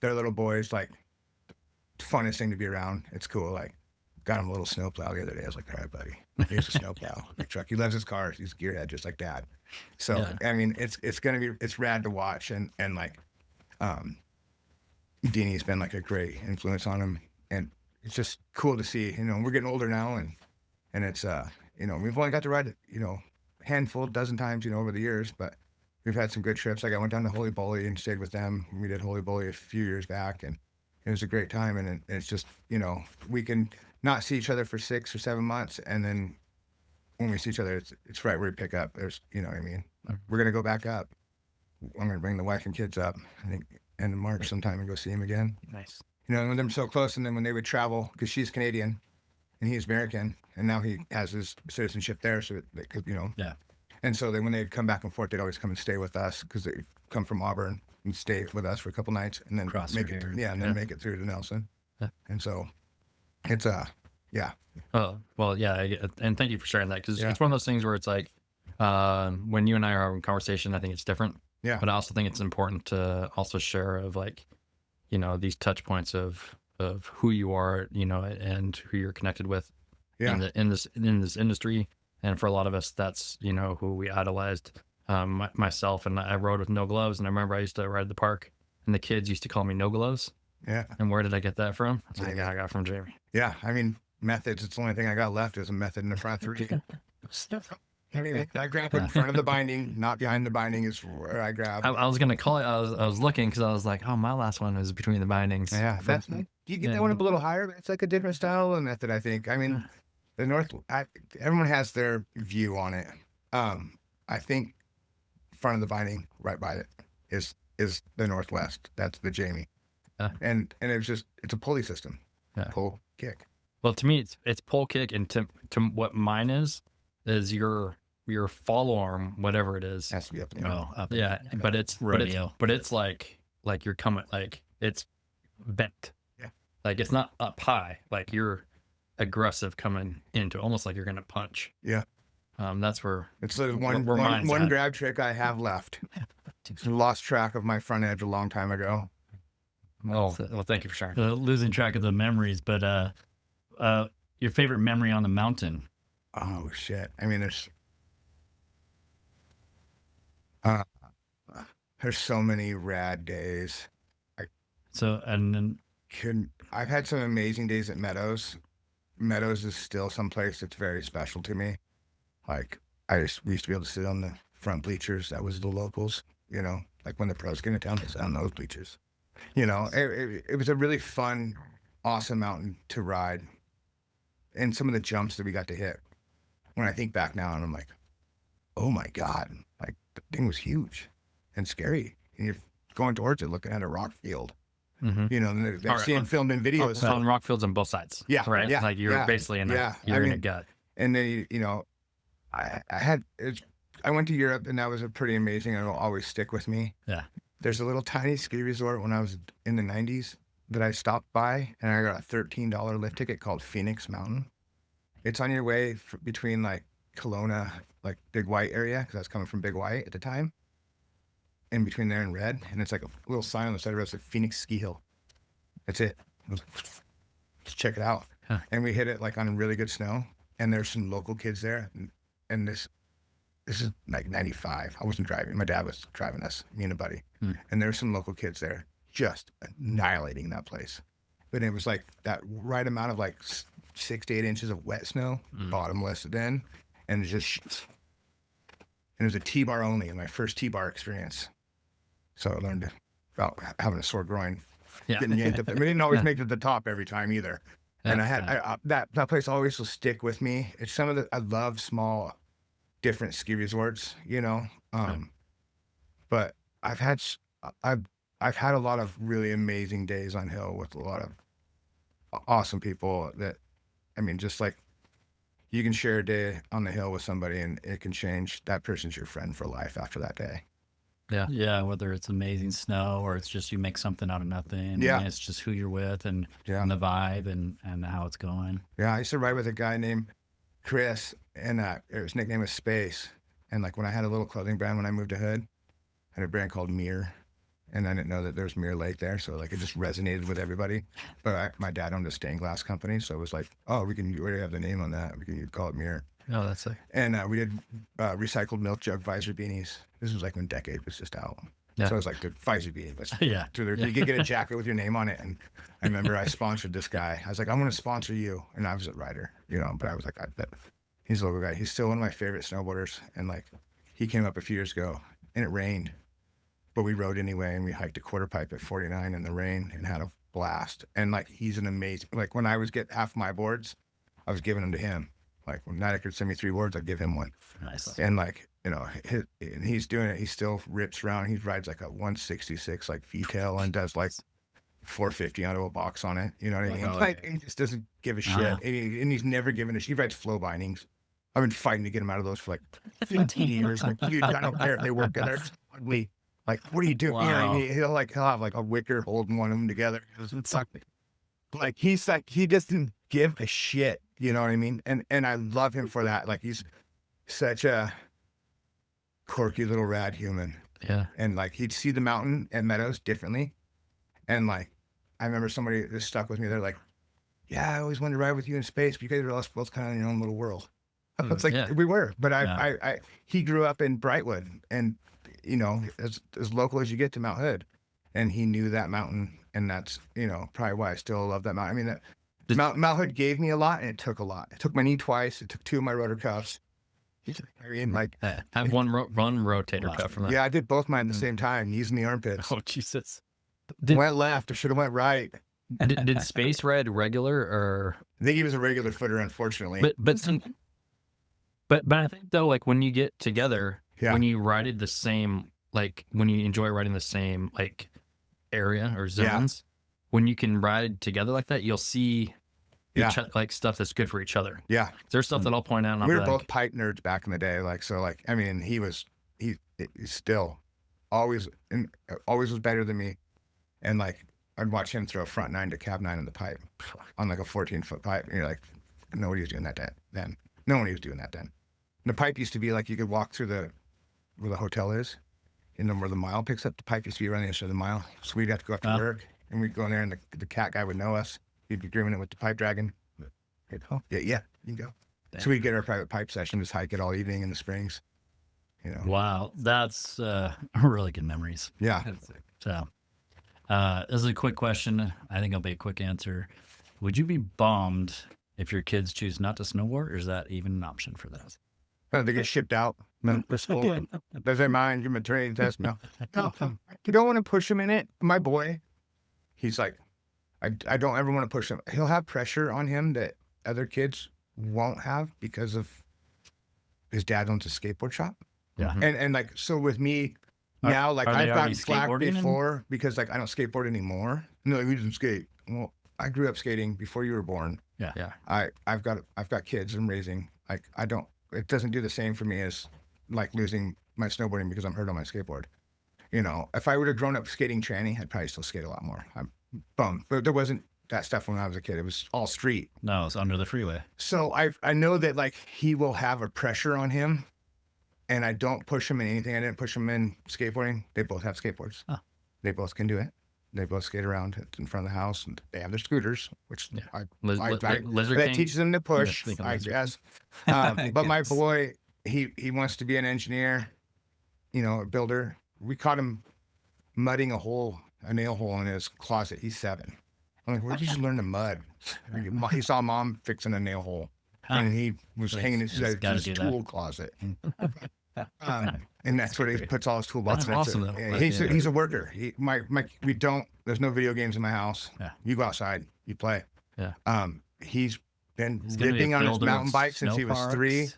their little boy's like the funnest thing to be around. It's cool. Like, got him a little snowplow the other day. I was like, all right, buddy, here's a snowplow. Big truck. He loves his cars. He's a gearhead just like dad. So I mean, it's rad to watch, and like, Deanie's been like a great influence on him, and it's just cool to see. We're getting older now, and it's we've only got to ride a handful, dozen times over the years, but we've had some good trips. Like, I went down to Holy Bully and stayed with them. We did Holy Bully a few years back, and it was a great time. And it's just we can not see each other for 6 or 7 months, and then when we see each other, it's right where we pick up. There's what I mean. We're gonna go back up. I'm gonna bring the wife and kids up, I think, end of March sometime, and go see him again. Nice. And they're so close. And then when they would travel, because she's Canadian and he's American, and now he has his citizenship there, so they could, Yeah. And so then when they'd come back and forth, they'd always come and stay with us, because they come from Auburn and stay with us for a couple nights, and then Cross make through it, here. and then make it through to Nelson. Yeah. And so it's Oh, well, yeah. And thank you for sharing that, because Yeah. it's one of those things where it's like, when you and I are having a conversation, I think it's different. Yeah. But I also think it's important to also share of like, these touch points of who you are, and who you're connected with in this industry. And for a lot of us, that's, who we idolized. Myself, and I rode with no gloves. And I remember I used to ride the park, and the kids used to call me No Gloves. yeah. And where did I get that from? It's like, I got it from Jamie. Yeah, I mean, methods. It's the only thing I got left is a method in the front three. I grab in front of the binding, not behind the binding is where I grab. I was gonna call it. I was looking because I was like, oh, my last one was between the bindings. Yeah, that's you get that one up a little higher, but it's like a different style of method. I think. I mean, the everyone has their view on it. I think front of the binding, right by it, is the Northwest. That's the Jamie, and it's a pulley system, pull kick. Well, to me, it's pull kick, and to what mine is your follow arm, whatever it is. Has to be up there. Oh, up Yeah, but it's rodeo. but it's like you're coming, like it's bent. Yeah. Like it's not up high. Like you're aggressive coming into it, almost like you're gonna punch. Yeah. That's where It's the one mine's at. grab trick I have left. Lost track of my front edge a long time ago. well, thank you for sharing. Losing track of the memories, but your favorite memory on the mountain? Oh shit! I mean, there's so many rad days. So, and then I've had some amazing days at Meadows. Meadows is still someplace that's very special to me. Like we used to be able to sit on the front bleachers. That was the locals, like when the pros get into town, they sit on those bleachers. It was a really fun, awesome mountain to ride. And some of the jumps that we got to hit. When I think back now and I'm like, oh my God, like the thing was huge and scary. And you're going towards it, looking at a rock field. Mm-hmm. They're seeing filmed in videos. On rock fields on both sides. Yeah. Right. Yeah, Like you're basically in a gut. And then, I went to Europe and that was a pretty amazing, and it'll always stick with me. Yeah. There's a little tiny ski resort when I was in the 90s that I stopped by, and I got a $13 lift ticket called Phoenix Mountain. It's on your way between like Kelowna, like Big White area, because I was coming from Big White at the time. In between there and Red, and it's like a little sign on the side of it that says Phoenix Ski Hill. That's it. Let's check it out. Huh. And we hit it like on really good snow, and there's some local kids there, and this is like 95. I wasn't driving. My dad was driving us, me and a buddy. And there's some local kids there just annihilating that place. But it was like that right amount of like 6 to 8 inches of wet snow, bottomless then, and it was a T-bar only, in my first T-bar experience. So I learned about having a sore groin, getting yanked up there. We didn't always make it to the top every time either. And that place always will stick with me. It's I love small, different ski resorts, but I've had a lot of really amazing days on hill with a lot of awesome people that, just like you can share a day on the hill with somebody and it can change. That person's your friend for life after that day. Yeah, whether it's amazing snow or it's just you make something out of nothing. Yeah. And it's just who you're with and the vibe and how it's going. Yeah, I used to ride with a guy named Chris, and his nickname was Space. And like when I had a little clothing brand when I moved to Hood, I had a brand called Mirror. And I didn't know that there's Mirror Lake there, so like it just resonated with everybody. But my dad owned a stained glass company, so it was like, oh, we already have the name on that. We can call it Mirror. Oh, that's sick. And we did recycled milk jug visor beanies. This was like when Decade was just out. Yeah. So it was like the visor beanie. But Yeah. so you could get a jacket with your name on it. And I remember I sponsored this guy. I was like, I'm going to sponsor you. And I was a rider, but I was like, I bet he's a local guy. He's still one of my favorite snowboarders. And like, he came up a few years ago and it rained, but we rode anyway. And we hiked a quarter pipe at 49 in the rain and had a blast. And like, he's an amazing, like when I was getting half my boards, I was giving them to him. Like when Nidak could send me 3 boards, I'd give him one. Nice. And like, and he's doing it. He still rips around. He rides like a 166 like V-tail and does like 450 onto a box on it. You know what I mean? Oh, Like he just doesn't give a shit. And he's never given a shit. He rides flow bindings. I've been fighting to get him out of those for like 15 years. Like, dude, I don't care if they work together. Ugly. Like, what are you doing? Wow. You know what I mean? He'll have like a wicker holding one of them together. It's like, he doesn't give a shit. You know what I mean? And I love him for that. Like he's such a quirky little rad human. Yeah. And like he'd see the mountain at Meadows differently. And like I remember somebody that stuck with me. They're like, yeah, I always wanted to ride with you in space, but you guys are both kind of in your own little world. It's like we were. But he grew up in Brightwood and as local as you get to Mount Hood. And he knew that mountain, and that's probably why I still love that mountain. I mean Mount Hood gave me a lot, and it took a lot. It took my knee twice. It took 2 of my rotor cuffs. I mean, like, I have one rotator Wow. cuff from that. yeah, I did both mine at the same time, knees in the armpits. Oh Jesus. Went left. I should have went right. Did Space Red regular or? I think he was a regular footer, unfortunately. But I think though, like when you get together, Yeah. when you ride the same, like when you enjoy riding the same like area or zones, when you can ride together like that, you'll see like stuff that's good for each other. Yeah. There's stuff that I'll point out. And I'll We be were like, both pipe nerds back in the day. Like, so like, I mean, he's still always was better than me. And like, I'd watch him throw a front 9 to cab 9 in the pipe on like a 14-foot pipe. And you're like, nobody was doing that then. No one was doing that then. And the pipe used to be like, you could walk through where the hotel is, and then where the mile picks up. The pipe used to be running the the mile. So we'd have to go after work, and we'd go in there, and the cat guy would know us. He'd be grooming it with the pipe dragon. Yeah, you can go. Damn. So we'd get our private pipe session, just hike it all evening in the springs. You know. Wow, that's really good memories. Yeah. So, this is a quick question. I think it'll be a quick answer. Would you be bummed if your kids choose not to snowboard, or is that even an option for them? They get shipped out. Does their mind, your maternity test? No. You don't want to push him in it. My boy, he's like, I don't ever want to push him. He'll have pressure on him that other kids won't have because of his dad owns a skateboard shop. Yeah. And like, so with me now, like are they I've gotten already flack skateboarding before because like I don't skateboard anymore. No, he doesn't skate. Well, I grew up skating before you were born. Yeah. I've got kids I'm raising. Like it doesn't do the same for me as like losing my snowboarding because I'm hurt on my skateboard. You know, if I would have grown up skating tranny, I'd probably still skate a lot more. I'm bummed, but there wasn't that stuff when I was a kid. It was all street. No, it's under the freeway. So I know that like he will have a pressure on him, and I don't push him in anything. I didn't push him in skateboarding. They both have skateboards. Oh. They both can do it. They both skate around in front of the house, and they have their scooters, which Lizard that King? teaches them to push, speaking of I lizard. guess. But my boy, he wants to be an engineer, you know, a builder. We caught him mudding a nail hole in his closet. He's 7. I'm like, where did you learn to mud? He saw mom fixing a nail hole, and he was hanging his tool closet. And that's where he puts all his toolbox. That's awesome, though. Yeah, he's a worker. There's no video games in my house. Yeah. You go outside, you play. Yeah. He's been He's gonna be a ripping on his builder mountain of bike since snow he was parks. 3,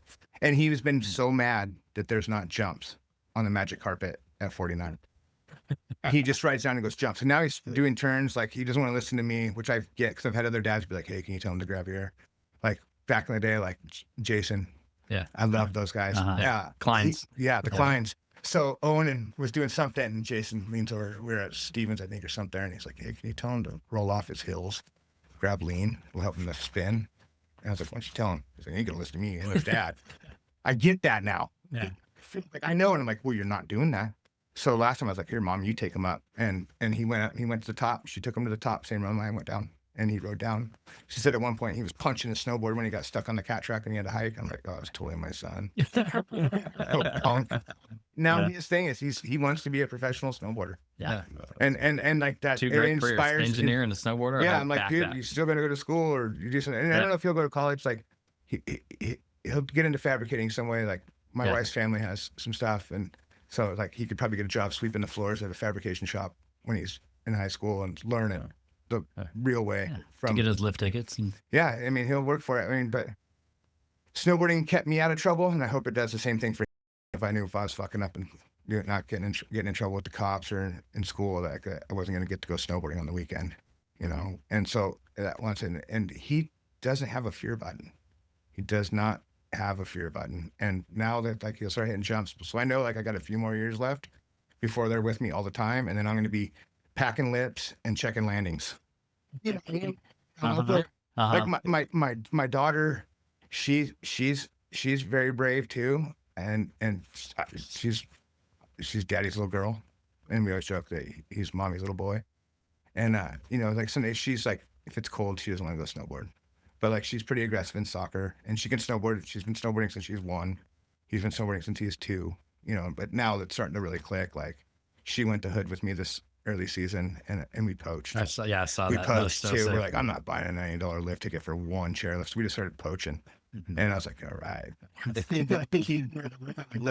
and he's been so mad that there's not jumps on the magic carpet at 49. He just rides down and goes jumps. And now he's doing turns. Like he doesn't want to listen to me, which I get because I've had other dads be like, hey, can you tell him to grab your ear? Like back in the day, like Jason. Yeah. I love those guys. Uh-huh. Yeah. Kleins. The Kleins. So Owen was doing something, and Jason leans over. We were at Stevens, I think, or something, and he's like, hey, can you tell him to roll off his heels, grab lean, will help him to spin? And I was like, why don't you tell him? He's like, he ain't gonna listen to me and his dad. I get that now. Yeah. Like I know, and I'm like, well, you're not doing that. So last time I was like, here, Mom, you take him up. And he went up, he went to the top. She took him to the top, same run. I went down, and he rode down. She said at one point he was punching his snowboard when he got stuck on the cat track and he had to hike. I'm like, oh, it's totally my son. Punk. Now his thing is he wants to be a professional snowboarder. Yeah. And like that, 2 it great careers, inspires engineer and a snowboarder. Yeah, I I'm like, back dude, that. you still gonna go to school or you do something? And I don't know if he'll go to college. Like he'll get into fabricating some way. Like my wife's family has some stuff, and so like he could probably get a job sweeping the floors at a fabrication shop when he's in high school and learn it the real way. To get his lift tickets. And Yeah, I mean he'll work for it. I mean, but snowboarding kept me out of trouble, and I hope it does the same thing for him. If I knew if I was fucking up and not getting in trouble with the cops or in school, like I wasn't gonna get to go snowboarding on the weekend, you know. And so that once, and he doesn't have a fear button. He does not have a fear button. And now that like he'll start hitting jumps, so I know like I got a few more years left before they're with me all the time, and then I'm gonna be packing lips and checking landings. You know, like my daughter, she's very brave too, and she's daddy's little girl, and we always joke that he's mommy's little boy. And you know, like some days she's like, if it's cold, she doesn't want to go snowboard, but like she's pretty aggressive in soccer, and she can snowboard. She's been snowboarding since she's 1. He's been snowboarding since he was 2. You know, but now it's starting to really click. Like she went to Hood with me this early season, and we poached. I saw We that. That was poached so too. sick. We're like, I'm not buying a $90 lift ticket for one chairlift. So we just started poaching. And I was like, all right. Let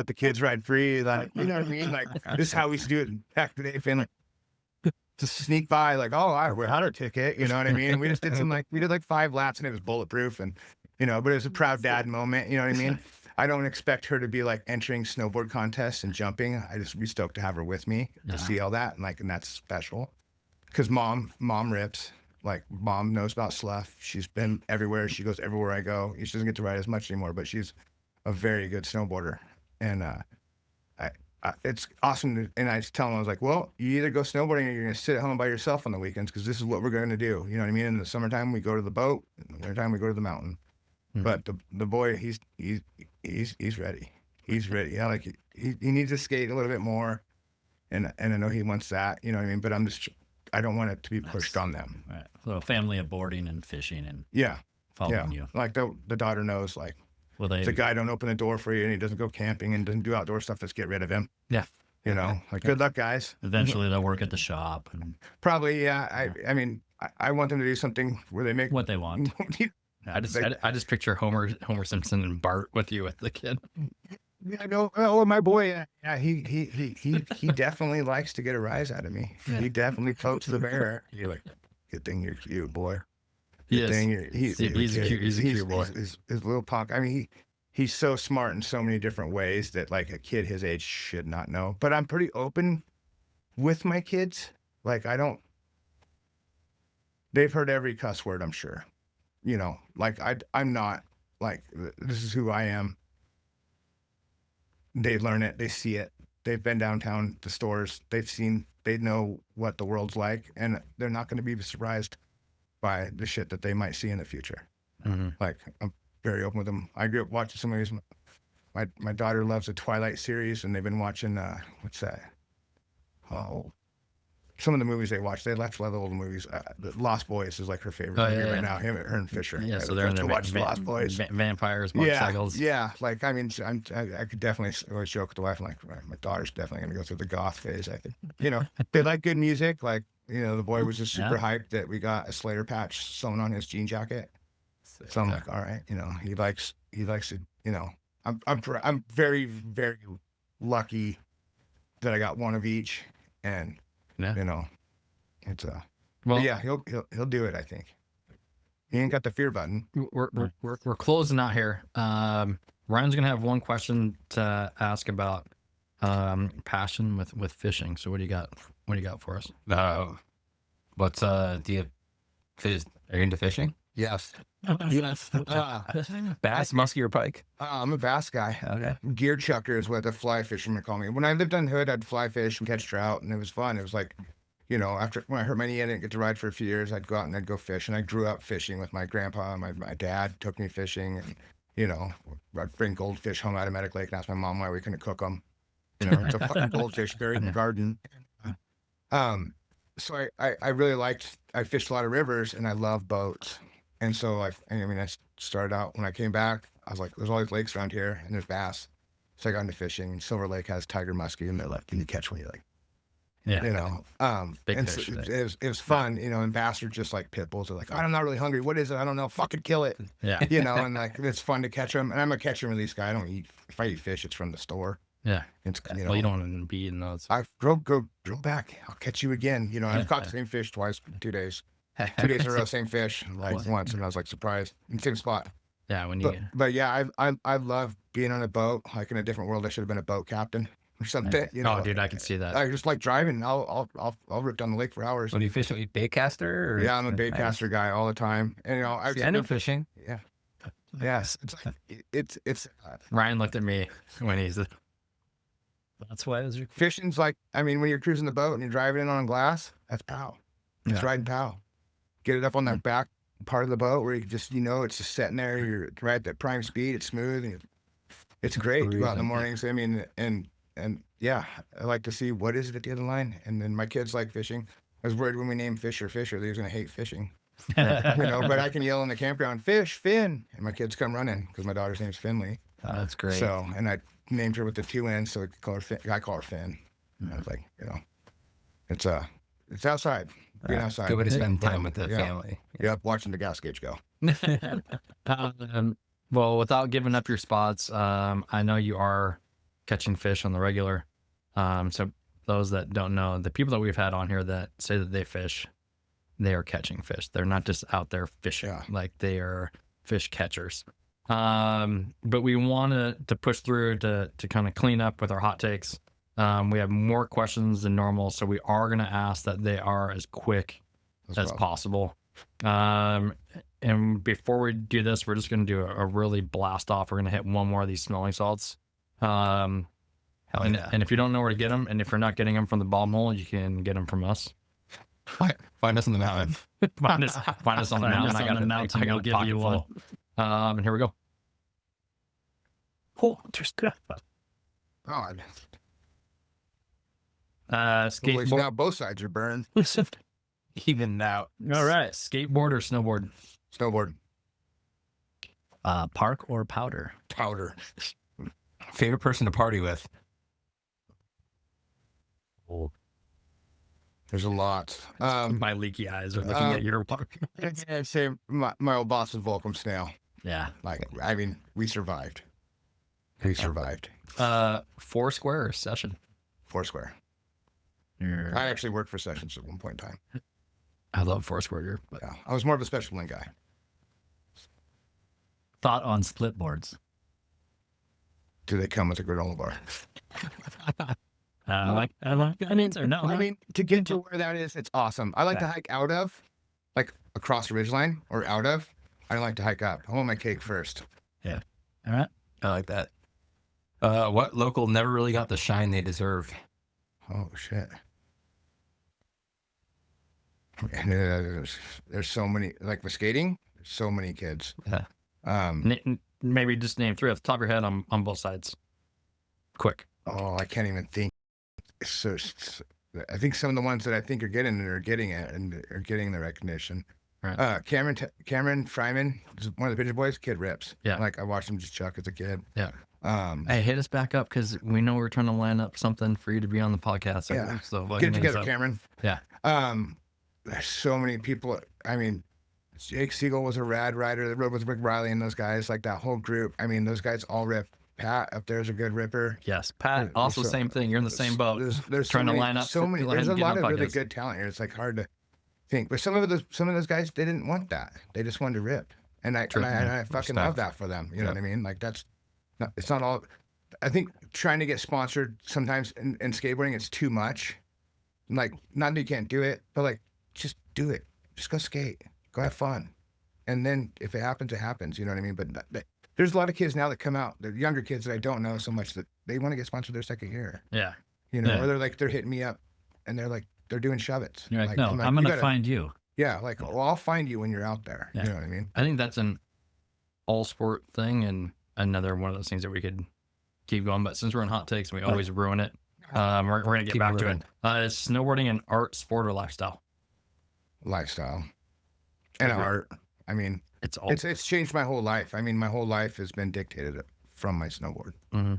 the kids ride free. Like, you know what I mean? Like, this is how we used to do it back in the day, Finland. Just sneak by, like, oh, we had our ticket. You know what I mean? We just did we did like 5 laps and it was bulletproof. And, but it was a proud dad moment. You know what I mean? I don't expect her to be like entering snowboard contests and jumping. I just be stoked to have her with me to see all that. And that's special. Because mom rips. Like, mom knows about slough. She's been everywhere. She goes everywhere I go. She doesn't get to ride as much anymore, but she's a very good snowboarder. And it's awesome. And I just tell them, I was like, well, you either go snowboarding or you're going to sit at home by yourself on the weekends because this is what we're going to do. You know what I mean? In the summertime, we go to the boat. In the wintertime, we go to the mountain. But the boy, he's ready. He's ready. Yeah, like he needs to skate a little bit more. And I know he wants that. You know what I mean? But I don't want it to be pushed on them. Right. So a family of boarding and fishing and Yeah. following you. Like the daughter knows, like, Well, if the guy don't open the door for you and he doesn't go camping and doesn't do outdoor stuff, let's get rid of him. Yeah. You know, like, good luck, guys. Eventually they'll work at the shop and Probably, yeah. I mean, I want them to do something where they make what they want. I just picture Homer Simpson and Bart with you with the kid. I know. Oh, my boy. Yeah, he definitely likes to get a rise out of me. He definitely coats the bear. You're like, good thing you're cute, boy. Good thing he's a cute boy. He's little punk. I mean, he's so smart in so many different ways that like a kid his age should not know. But I'm pretty open with my kids. Like, they've heard every cuss word, I'm sure. You know, like I'm not like, this is who I am. They learn it. They see it. They've been downtown to stores. They know what the world's like, and they're not going to be surprised by the shit that they might see in the future. Like, I'm very open with them. I grew up watching some of these. My daughter loves the Twilight series, and they've been watching, what's that? Oh, some of the movies they watch. They watch a lot of the old movies. The Lost Boys is like her favorite movie right now. Her and Fisher. Yeah, so they're in the watch Lost Boys. Vampires, motorcycles. Yeah. Like, I mean, I could definitely always joke with the wife. I'm like, my daughter's definitely gonna go through the goth phase. I think, they like good music. Like, the boy was just super hyped that we got a Slayer patch sewn on his jean jacket. So I'm like, all right, he likes it. I'm very, very lucky that I got one of each, and it's Well, yeah, he'll do it. I think he ain't got the fear button. we're closing out here. Ryan's gonna have one question to ask about passion with fishing. So what do you got? What do you got for us? What's do you fish? Are you into fishing? Yes. Bass, muskie, or pike? I'm a bass guy. Okay. Gear chucker is what the fly fishermen call me. When I lived on Hood, I'd fly fish and catch trout, and it was fun. It was like, after when I hurt my knee, I didn't get to ride for a few years. I'd go out and I'd go fish, and I grew up fishing with my grandpa. My dad took me fishing, and I'd bring goldfish home out of Medic Lake and ask my mom why we couldn't cook them. It's a fucking goldfish buried in the garden. So I fished a lot of rivers, and I love boats. And so I started out when I came back, I was like, there's all these lakes around here and there's bass. So I got into fishing. Silver Lake has tiger muskie, and they're like, can you catch one? You're like, Big and fish. so it was fun, and bass are just like pit bulls. They're like, I'm not really hungry. What is it? I don't know. Fucking kill it. Yeah. And like, it's fun to catch them. And I'm a catch and release guy. I don't eat, if I eat fish, it's from the store. Yeah. It's, Well, you don't want to be in those. I go drill back. I'll catch you again. I've caught the same fish twice in 2 days. 2 days in a row, same fish, like once, and I was like surprised. In the same spot. Yeah, when you. But yeah, I love being on a boat. Like, in a different world, I should have been a boat captain or something. Oh, dude, I can see that. I just like driving. I'll rip down the lake for hours. What do you fish? You baitcaster? Or? Yeah, I'm a baitcaster guy all the time. And I know fishing. Yeah. Yes, it's Ryan looked at me when he's. That's why it was fishing's like, when you're cruising the boat and you're driving in on glass, that's pow. It's riding pow. Get it up on that back part of the boat where you just, it's just sitting there. You're right at that prime speed. It's smooth. And it's great to go out in the mornings. And yeah, I like to see what is it at the other line. And then my kids like fishing. I was worried when we named Fisher, they was going to hate fishing. But I can yell in the campground, fish, Finn. And my kids come running because my daughter's name's Finley. Oh, that's great. So, and I named her with the 2 N's, so I call her Finn. And I was like, it's It's outside. Being outside. Good way to spend But, time with the yeah. family. Yep, watching the gas gauge go. Well, without giving up your spots, I know you are catching fish on the regular. So those that don't know, the people that we've had on here that say that they fish, they are catching fish. They're not just out there fishing. Yeah. Like they are fish catchers. But we wanted to push through to kind of clean up with our hot takes. We have more questions than normal, so we are going to ask that they are as quick as possible. And before we do this, we're just going to do a really blast off. We're going to hit one more of these smelling salts. And if you don't know where to get them, and if you're not getting them from the bomb hole, you can get them from us. Find us on the mountain. Find us on the mountain. I got the mountain. We'll give you one. And here we go. Oh, there's good. God. Well, Skateboard. now both sides are burned. Even out. All right. Skateboard or snowboard? Snowboard. Park or powder? Powder. Favorite person to party with? There's a lot. My leaky eyes are looking at your park. I'd say my old boss was Volcom Snail. Yeah. Like, I mean, we survived. We survived. Foursquare or Session? Foursquare. I actually worked for Sessions at one point in time. I love Foursquare. But Yeah, I was more of a special link guy. Thought on split boards. Do they come with a granola bar? I like an answer. No, I mean, to get to where that is, it's awesome. I like to hike out of, like across the ridgeline or out of. I don't like to hike up. I want my cake first. all right. I like that. What local never really got the shine they deserve? Oh shit! And there's so many, like with skating. There's so many kids. Yeah. maybe just name three off the top of your head on both sides. Quick. Oh, I can't even think. I think some of the ones that I think are getting it are getting it and are getting the recognition. Right. Cameron Fryman is one of the pitcher boys. Kid rips. Yeah. Like I watched him just chuck as a kid. Yeah. Hey, hit us back up because we know we're trying to line up something for you to be on the podcast. Yeah. So get it together, Cameron. Yeah. There's so many people. I mean, Jake Siegel was a rad rider that rode with Rick Riley and those guys. Like that whole group. I mean, those guys all rip. Pat up there's a good ripper. Yes, Pat. Also, same thing. You're in the same boat. There's trying so to many, line up. so many. There's a lot of really podcasts. good talent here. It's like hard to think, but some of those guys they didn't want that. They just wanted to rip, and I fucking love that for them. You know what I mean? Like that's not. It's not all. I think trying to get sponsored sometimes in skateboarding it's too much. Like not that you can't do it, but like just do it. Just go skate. Go have fun, and then if it happens, it happens. You know what I mean? But there's a lot of kids now that come out, the younger kids that I don't know so much that they want to get sponsored their second year. Yeah. You know, or they're hitting me up and they're doing shove-its. You're like, no, I'm going to find you. Yeah. Like, well, I'll find you when you're out there. Yeah. You know what I mean? I think that's an all sport thing and another one of those things that we could keep going. But since we're in hot takes, we always ruin it. We're going to get back to it. Is snowboarding an art, sport, or lifestyle? Lifestyle. And art. I mean, it's changed my whole life. I mean, my whole life has been dictated from my snowboard. Mm-hmm.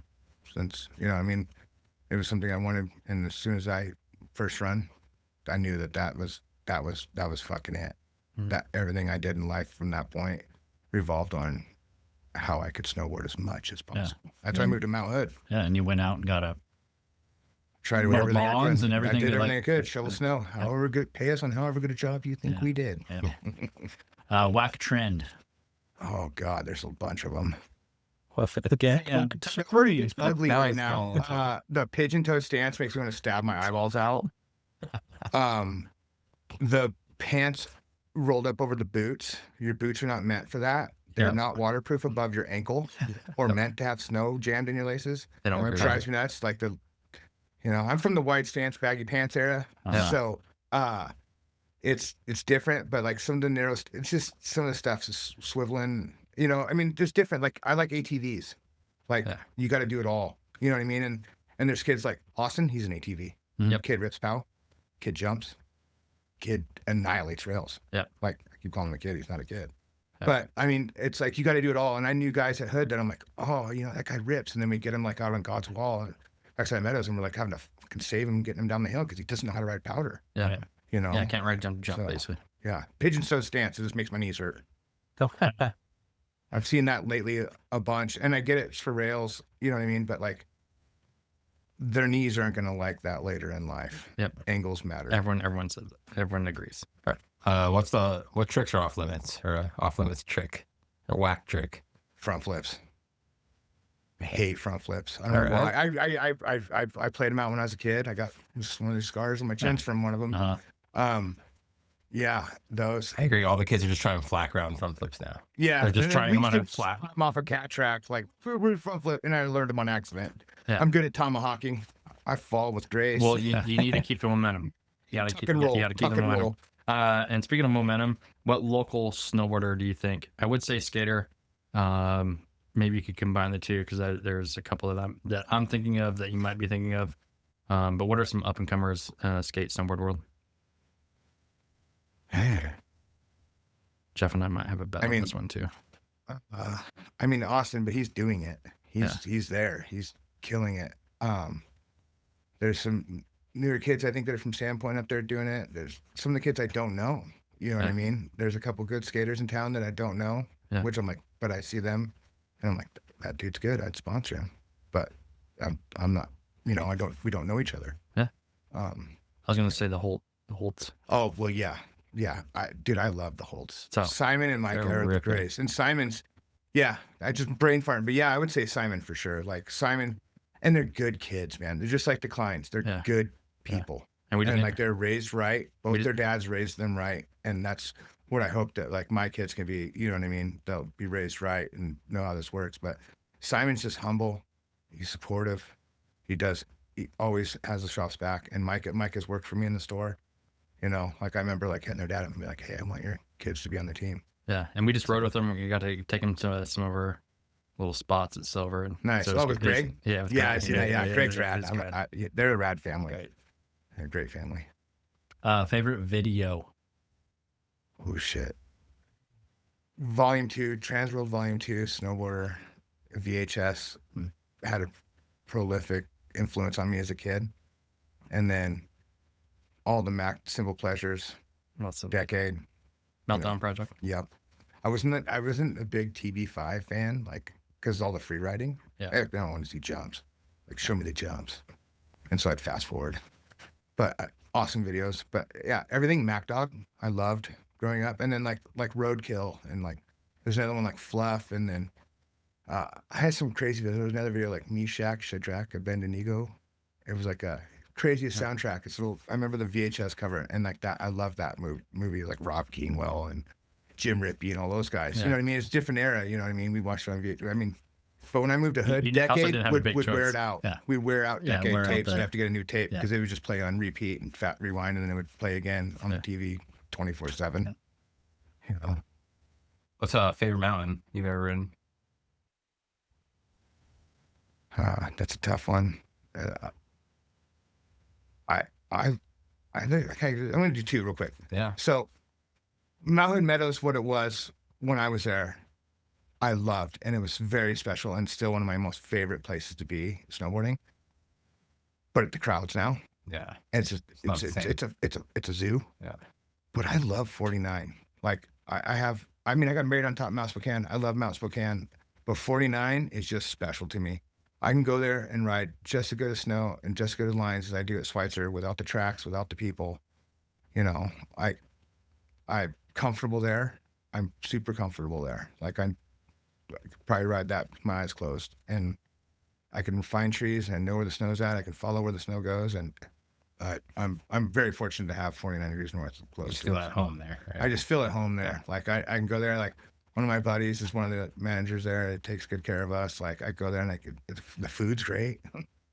Since, you know, I mean, it was something I wanted. And as soon as I first run, I knew that was fucking it. Mm-hmm. That everything I did in life from that point revolved on how I could snowboard as much as possible. Yeah. That's why I moved to Mount Hood. Yeah. And you went out and got tried to do everything lawns and everything. I did everything I could. Shovel snow. However good, pay us on however good a job you think we did. Yeah. Whack trend. Oh God, there's a bunch of them. Okay. Yeah. It's ugly right now. The pigeon toe stance makes me want to stab my eyeballs out. The pants rolled up over the boots. Your boots are not meant for that. They're not waterproof above your ankle or meant to have snow jammed in your laces. They don't work. It drives me nuts. Like I'm from the wide stance baggy pants era. So it's different, but like some of the narrow, it's just some of the stuff is swiveling, you know, I mean, just different. Like I like ATVs, like you got to do it all, you know what I mean? And there's kids like Austin, he's an ATV. Yep. Kid rips pow, kid jumps, kid annihilates rails. Yeah. Like I keep calling him a kid. He's not a kid. Yep. But I mean, it's like, you got to do it all. And I knew guys at Hood that I'm like, oh, you know, that guy rips. And then we get him like out on God's wall, backside Meadows, and we're like having to fucking save him, getting him down the hill because he doesn't know how to ride powder. Yeah. You know. Yeah, I can't ride jump So, basically. Yeah, pigeon toe stance. It just makes my knees hurt. I've seen that lately a bunch, and I get it for rails. You know what I mean? But like, their knees aren't going to like that later in life. Yep. Angles matter. Everyone says that. Everyone agrees. What tricks are off limits, or off limits trick, or whack trick? Front flips. I hate front flips. I All don't know right. why. I played them out when I was a kid. I got just one of these scars on my chin from one of them. Uh-huh. Yeah, those. I agree. All the kids are just trying flat ground front flips now. Yeah, They're just and then trying we them on a used to flat. pop 'em off a cat track, like front flip, and I learned them on accident. Yeah. I'm good at tomahawking. I fall with grace. Well, you need to keep the momentum. You got to keep. and roll. You got to keep Tuck the and momentum. roll. And speaking of momentum, what local snowboarder do you think? I would say skater. Maybe you could combine the two because there's a couple of them that I'm thinking of that you might be thinking of. But what are some up and comers skate snowboard world? Jeff and I might have a bet on this one too. I mean Austin, but he's doing it. He's there. He's killing it. There's some newer kids I think that are from Sandpoint up there doing it. There's some of the kids I don't know. You know what I mean? There's a couple good skaters in town that I don't know, which I'm like, but I see them, and I'm like, that dude's good. I'd sponsor him, but I'm not. You know, we don't know each other. Yeah. I was gonna say the Holtz. Oh well, yeah. I love the Holtz. So, Simon and Mike are the greatest. And Simon's, I just brain farted. But I would say Simon for sure. Like Simon, and they're good kids, man. They're just like the Kleins. They're good people. And like they're raised right. Both their dads raised them right. And that's what I hope that like my kids can be, you know what I mean? They'll be raised right and know how this works. But Simon's just humble. He's supportive. He always has the shop's back. And Mike has worked for me in the store. You know, like I remember like hitting their dad up and be like, hey, I want your kids to be on the team. Yeah. And we just rode with them. We got to take them to some of our little spots at Silver. And nice. so with Greg? Yeah. I see that. Yeah. Greg's rad. They're a rad family. Right. They're a great family. Favorite video? Oh, shit. Volume 2, Transworld Volume 2, Snowboarder, VHS, had a prolific influence on me as a kid. And then all the Mac Simple Pleasures, decade. Meltdown Project. Yep. I wasn't a big TB5 fan, like, because all the free riding. Yeah. I don't want to see jumps. Like, show me the jumps. And so I'd fast forward. But awesome videos. But yeah, everything Mac Dog, I loved growing up. And then like Roadkill, and like there's another one like Fluff. And then I had some crazy videos. There was another video like Meshach, Shadrach, Abednego. It was like a craziest soundtrack. It's I remember the VHS cover, and like that, I love that movie, like Rob Keenwell and Jim Rippey and all those guys. You know what I mean? It's a different era. You know what I mean? We watched it on VHS. I mean, but when I moved to Hood, Decade would wear it out. Yeah. We'd wear out Decade tapes and have to get a new tape because they would just play on repeat and fat rewind, and then it would play again on the TV 24/7. You know. What's a favorite mountain you've ever ridden? That's a tough one. I'm going to do two real quick. Yeah. So Mount Hood Meadows, what it was when I was there, I loved, and it was very special and still one of my most favorite places to be snowboarding. But the crowds now, Yeah. it's a zoo. Yeah. But I love 49. Like I got married on top of Mount Spokane. I love Mount Spokane, but 49 is just special to me. I can go there and ride just as good as snow and just as good as lines as I do at Schweitzer, without the tracks, without the people. You know, I'm comfortable there. I'm super comfortable there. Like I could probably ride that with my eyes closed, and I can find trees and know where the snow's at. I can follow where the snow goes, and I'm very fortunate to have 49 degrees north close. You just feel at home there. Right? I just feel at home there. Like I can go there. Like one of my buddies is one of the managers there. It takes good care of us. Like I go there and the food's great.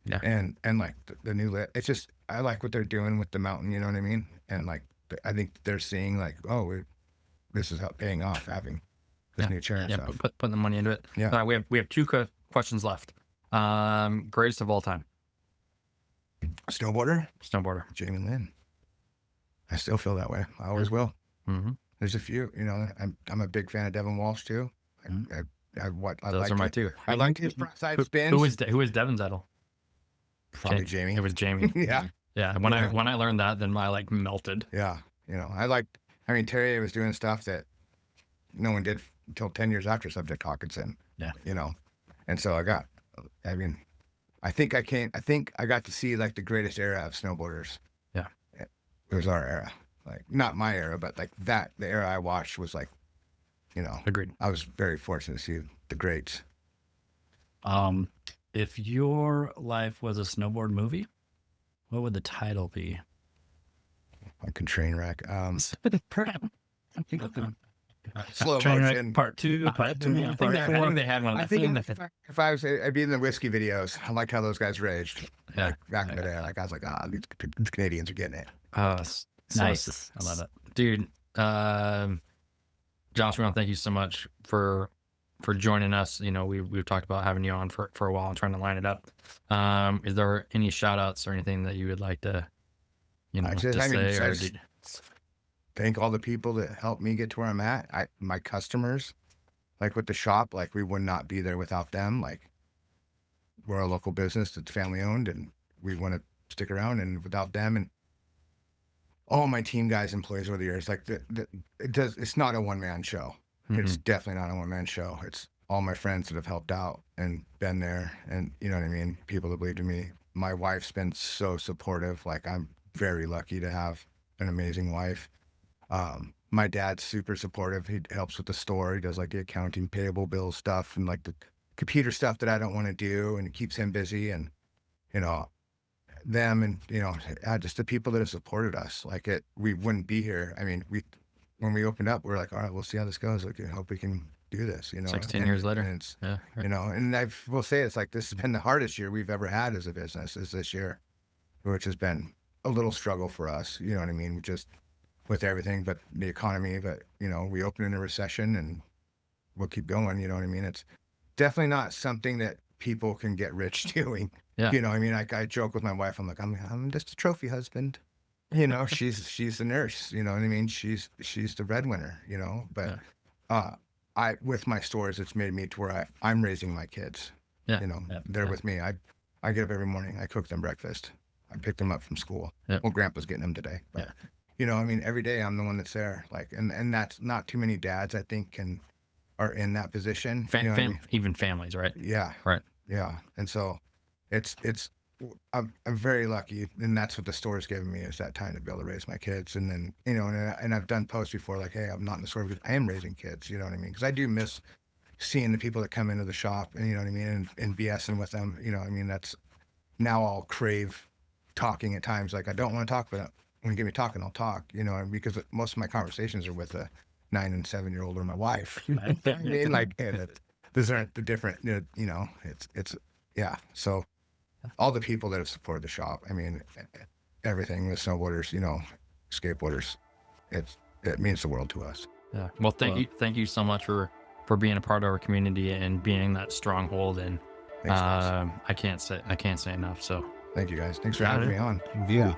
Yeah. And like the new lit. It's just I like what they're doing with the mountain. You know what I mean? And like I think they're seeing like, this is paying off having this new chair and Yeah. stuff. Putting the money into it. Yeah. We have two questions left. Greatest of all time. Snowboarder, Jamie Lynn. I still feel that way. I always will. Mm-hmm. There's a few, you know. I'm a big fan of Devin Walsh too. Those are my two. I like his side spins. Who is Devin's idol? Probably Jamie. It was Jamie. Yeah. Yeah. When I learned that, then I like melted. Yeah. You know, I mean, Terry was doing stuff that no one did until 10 years after Subject Hawkinson. Yeah. You know, and so I mean, I think I got to see like the greatest era of snowboarders. Yeah. It was our era. Like, not my era, but like the era I watched was like, you know, Agreed. I was very fortunate to see the greats. If your life was a snowboard movie, what would the title be? Like a train wreck. Slow Train motion. Wreck Part 2, Part 3, I Part 4. think they had one. I think if I was, I'd be in the whiskey videos. I liked how those guys raged. Yeah. Like, back in the day, like I was like, these Canadians are getting it. Nice. I love it. Dude. Josh, we want to thank you so much for joining us. You know, we've talked about having you on for a while and trying to line it up. Is there any shout outs or anything that you would like to, you know, Thank all the people that helped me get to where I'm at. My customers, like with the shop, like we would not be there without them. Like, we're a local business that's family owned, and we want to stick around. And without them and all my team guys, employees over the years, like it's not a one man show. It's definitely not a one man show. It's all my friends that have helped out and been there, and you know what I mean. People that believed in me. My wife's been so supportive. Like, I'm very lucky to have an amazing wife. My dad's super supportive. He helps with the store. He does like the accounting, payable bills stuff, and like the computer stuff that I don't want to do, and it keeps him busy. And you know, them, and you know, just the people that have supported us. Like, we wouldn't be here. I mean, when we opened up, we were like, all right, we'll see how this goes. Like, I hope we can do this. You know, 16 years later. And it's, Yeah. you know, and will say it's like, this has been the hardest year we've ever had as a business, is this year, which has been a little struggle for us. You know what I mean? Just with everything, but the economy. But you know, we opened in a recession, and we'll keep going. You know what I mean? It's definitely not something that people can get rich doing. Yeah. You know, I mean, I joke with my wife. I'm like, I'm just a trophy husband. You know, she's the nurse. You know what I mean? She's the breadwinner. You know, but I with my stores, it's made me to where I'm raising my kids. Yeah. You know, they're with me. I get up every morning. I cook them breakfast. I pick them up from school. Yeah. Well, Grandpa's getting them today. But, you know, I mean, every day I'm the one that's there. Like, and that's not too many dads, I think, are in that position. You know what I mean? Even families, right? Yeah. Right. Yeah. And so I'm very lucky, and that's what the store's given me, is that time to be able to raise my kids. And then, you know, and I've done posts before, like, hey, I'm not in the store because I am raising kids. You know what I mean? Because I do miss seeing the people that come into the shop, and you know what I mean, and BSing with them. You know, I mean, that's now I'll crave talking at times. Like, I don't want to talk, but when you get me talking, I'll talk. You know, because most of my conversations are with a 9 and 7 year old or my wife. You know what I mean? Like, those aren't the different. You know, it's yeah. So all the people that have supported the shop, I mean, everything with snowboarders, you know, skateboarders, it means the world to us. Yeah. Well, thank you so much for being a part of our community and being that stronghold. And Thanks, guys. I can't say enough. So Thank you, guys. Thanks for having me on. Yeah.